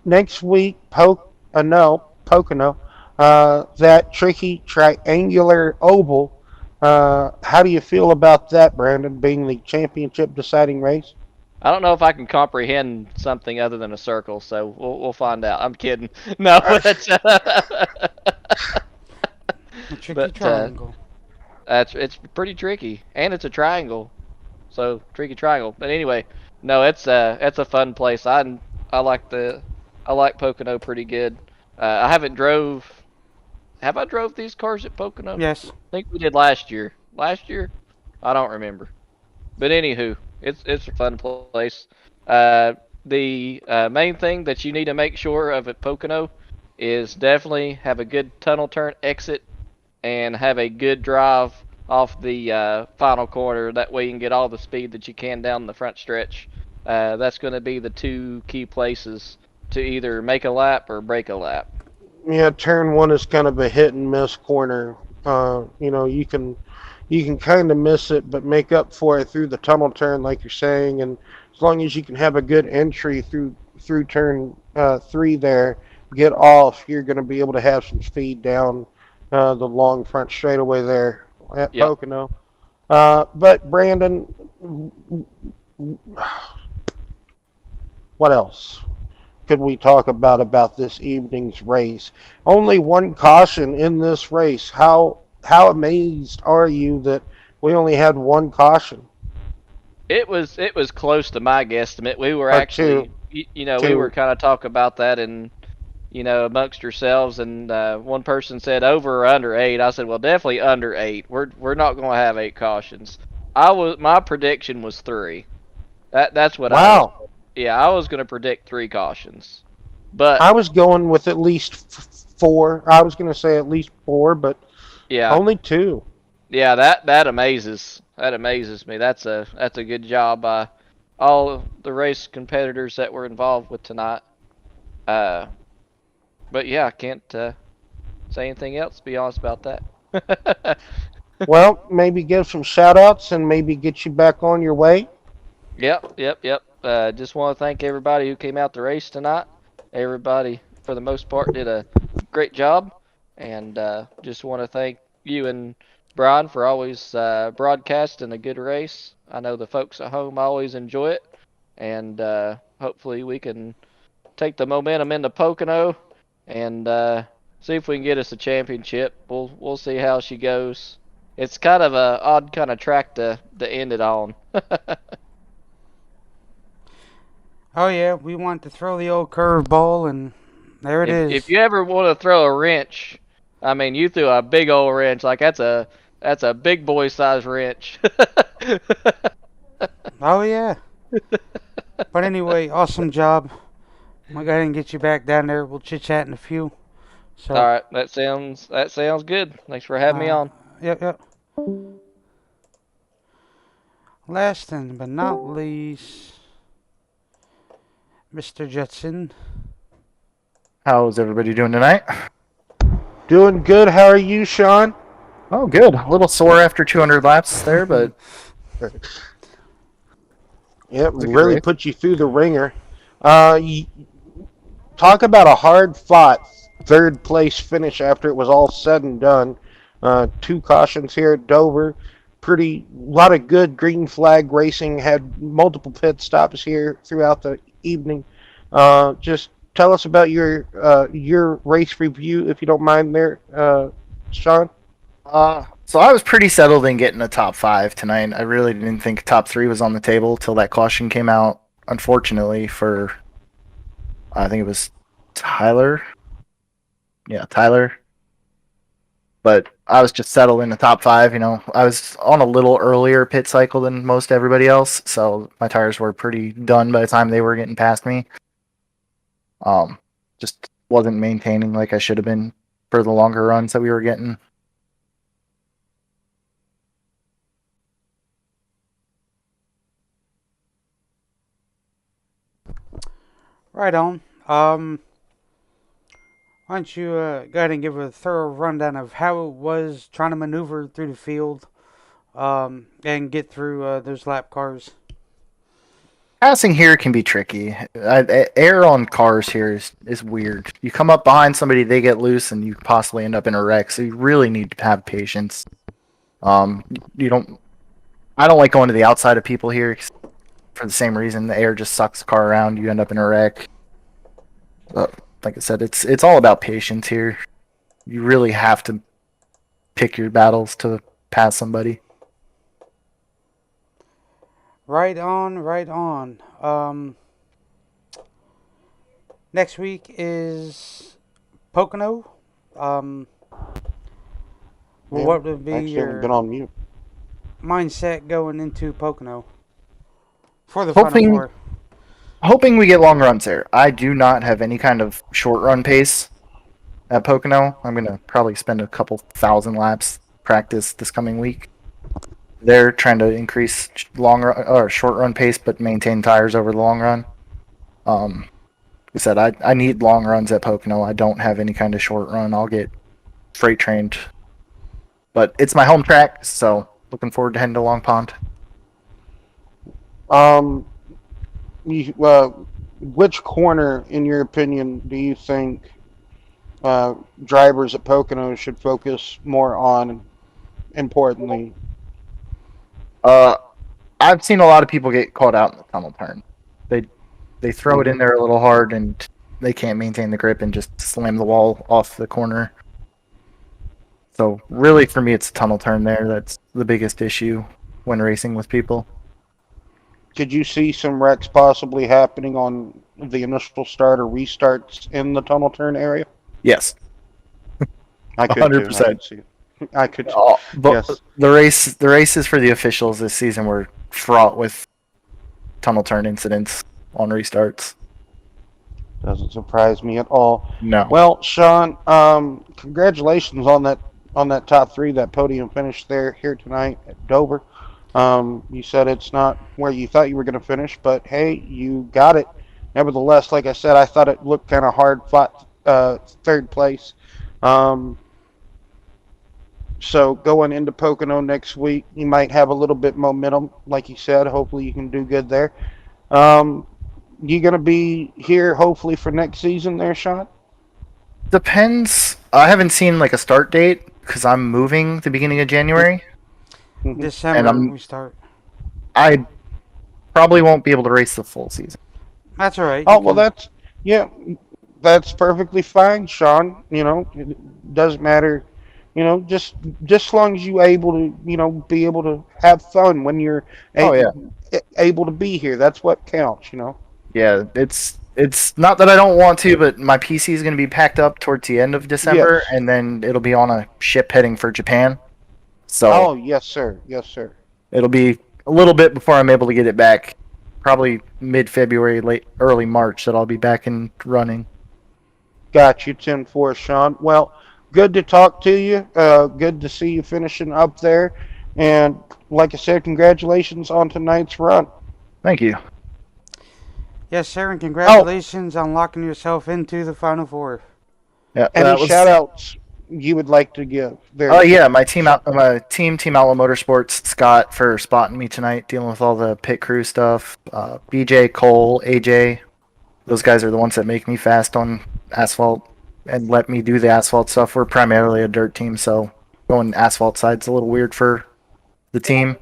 Next week, Pocono, that tricky triangular oval. How do you feel about that, Brandon, being the championship deciding race? I don't know if I can comprehend something other than a circle, so we'll find out. I'm kidding. No, that's A tricky but triangle. it's pretty tricky, and it's a triangle, so tricky triangle. But anyway, no, it's a fun place. I like I like Pocono pretty good. I haven't drove. Have I drove these cars at Pocono? Yes. I think we did last year. Last year, I don't remember. But anywho, it's a fun place. The main thing that you need to make sure of at Pocono is definitely have a good tunnel turn exit and have a good drive off the final corner. That way you can get all the speed that you can down the front stretch. That's going to be the two key places to either make a lap or break a lap. Yeah, turn one is kind of a hit and miss corner. You can kind of miss it, but make up for it through the tunnel turn, like you're saying. And as long as you can have a good entry through turn three there, get off, you're going to be able to have some speed down the long front straightaway there at Yep. Pocono. But Brandon, what else could we talk about this evening's race? Only one caution in this race. How amazed are you that we only had one caution? It was close to my guesstimate. We were Or two, actually, we were two. kind of talking about that and amongst yourselves, and one person said over or under 8. I said, well, definitely under 8. We're not going to have 8 cautions. My prediction was 3. That's what I was. Wow. Yeah, I was going to predict 3 cautions, but I was going with at least four. I was going to say at least four, but yeah, only two. yeah, that amazes me. That's a good job by all the race competitors that were involved with tonight. Uh, but yeah, I can't say anything else. Be honest about that. Well, maybe give some shout outs and maybe get you back on your way. Yep, yep, yep. Just want to thank everybody who came out to race tonight, everybody, for the most part, did a great job. And just want to thank you and Brian for always broadcasting a good race. I know the folks at home always enjoy it. And hopefully we can take the momentum into Pocono and see if we can get us a championship. We'll see how she goes. It's kind of a odd kind of track to end it on. Oh yeah, we want to throw the old curveball, and there it is. If you ever want to throw a wrench, I mean, you threw a big old wrench. Like that's a big boy size wrench. Oh yeah. But anyway, awesome job. We'll go ahead and get you back down there. We'll chit chat in a few. So. All right, that sounds good. Thanks for having me on. Yep. Last and but not least, Mr. Jetson. How's everybody doing tonight? Doing good. How are you, Sean? Oh, good. A little sore after 200 laps there, but Yep, Look at really Ray. put you through the ringer. Talk about a hard-fought third-place finish after it was all said and done. 2 cautions here at Dover. Lot of good green flag racing. Had multiple pit stops here throughout the evening. Just tell us about your race review, if you don't mind, there, Sean. so I was pretty settled in getting a top 5 tonight. I really didn't think top 3 was on the table till that caution came out. Unfortunately for, I think it was Tyler. Yeah, Tyler. But I was just settled in the top 5. You know, I was on a little earlier pit cycle than most everybody else, so my tires were pretty done by the time they were getting past me. Just wasn't maintaining like I should have been for the longer runs that we were getting. Right on. Why don't you go ahead and give a thorough rundown of how it was trying to maneuver through the field and get through those lap cars? Passing here can be tricky. Air on cars here is weird. You come up behind somebody, they get loose, and you possibly end up in a wreck. So you really need to have patience. You don't. I don't like going to the outside of people here for the same reason. The air just sucks the car around. You end up in a wreck. Like I said, it's all about patience here. You really have to pick your battles to pass somebody. Right on. Next week is Pocono. What would be Actually, your haven't been on mute. mindset going into Pocono for the Hoping- Final Four? Hoping we get long runs there. I do not have any kind of short run pace at Pocono. I'm going to probably spend a couple thousand laps practice this coming week. They're trying to increase long run, or short run pace, but maintain tires over the long run. Like I said, I need long runs at Pocono. I don't have any kind of short run. I'll get freight trained. But it's my home track, so looking forward to heading to Long Pond. Which corner, in your opinion, do you think drivers at Pocono should focus more on, importantly? I've seen a lot of people get caught out in the tunnel turn. They throw it in there a little hard, and they can't maintain the grip and just slam the wall off the corner. So really, for me, it's a tunnel turn there. That's the biggest issue when racing with people. Could you see some wrecks possibly happening on the initial start or restarts in the tunnel turn area? Yes. I could 100%. I could. But Yes. the races for the officials this season were fraught with tunnel turn incidents on restarts. Doesn't surprise me at all. No. Well, Sean, congratulations on that top 3, that podium finish there here tonight at Dover. You said it's not where you thought you were going to finish, but hey, you got it. Nevertheless, like I said, I thought it looked kind of hard fought, third place. So going into Pocono next week, you might have a little bit momentum, like you said. Hopefully you can do good there. you going to be here hopefully for next season there, Sean? Depends. I haven't seen like a start date because I'm moving the beginning of January, Mhm. and December we start. I probably won't be able to race the full season. That's all right. You Oh, well, can. yeah, that's perfectly fine, Sean. It doesn't matter. Just as long as you able to, be able to have fun when you're Oh a, yeah, able to be here. That's what counts. yeah. It's not that I don't want to, but my PC is going to be packed up towards the end of December, Yes. and then it'll be on a ship heading for Japan. So Oh, yes, sir. Yes, sir. it'll be a little bit before I'm able to get it back. Probably mid-February, late early March that I'll be back and running. Got you, 10-4, Sean. Well, good to talk to you. Good to see you finishing up there. And like I said, congratulations on tonight's run. Thank you. Yes, sir, and Oh, congratulations on locking yourself into the Final Four. Yeah, any that was. shout outs you would like to give there? Oh yeah, my Sean? Team Outlaw Motorsports, Scott for spotting me tonight, dealing with all the pit crew stuff. BJ, Cole, AJ, those guys are the ones that make me fast on asphalt and let me do the asphalt stuff. We're primarily a dirt team, so going asphalt side's a little weird for the team.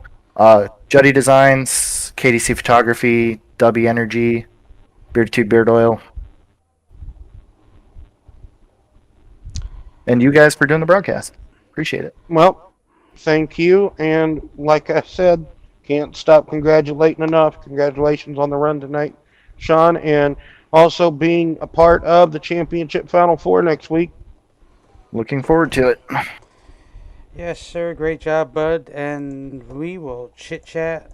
Juddy Designs, KDC Photography, Dubby Energy, Beard Tube Beard Oil, and you guys for doing the broadcast. Appreciate it. Well, thank you. And like I said, can't stop congratulating enough. Congratulations on the run tonight, Sean, and also being a part of the championship Final Four next week. Looking forward to it. Yes, sir. Great job, bud. And we will chit chat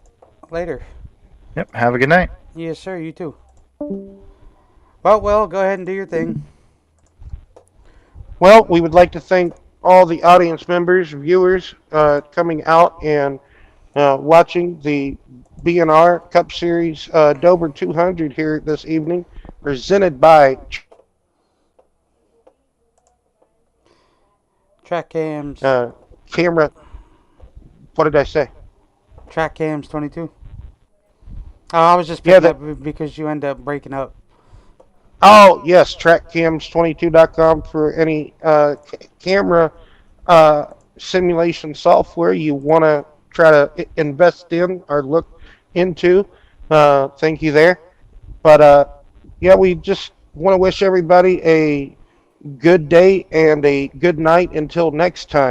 later. Yep. Have a good night. Yes, sir. You too. Well, go ahead and do your thing. Well, we would like to thank all the audience members, viewers, coming out and watching the BNR Cup Series Dover 200 here this evening, presented by Track cams. Camera. What did I say? Track cams 22. Oh, I was just Yeah, picking up because you end up breaking up. Oh, yes, trackcams22.com for any camera simulation software you want to try to invest in or look into. Thank you there. But yeah, we just want to wish everybody a good day and a good night until next time.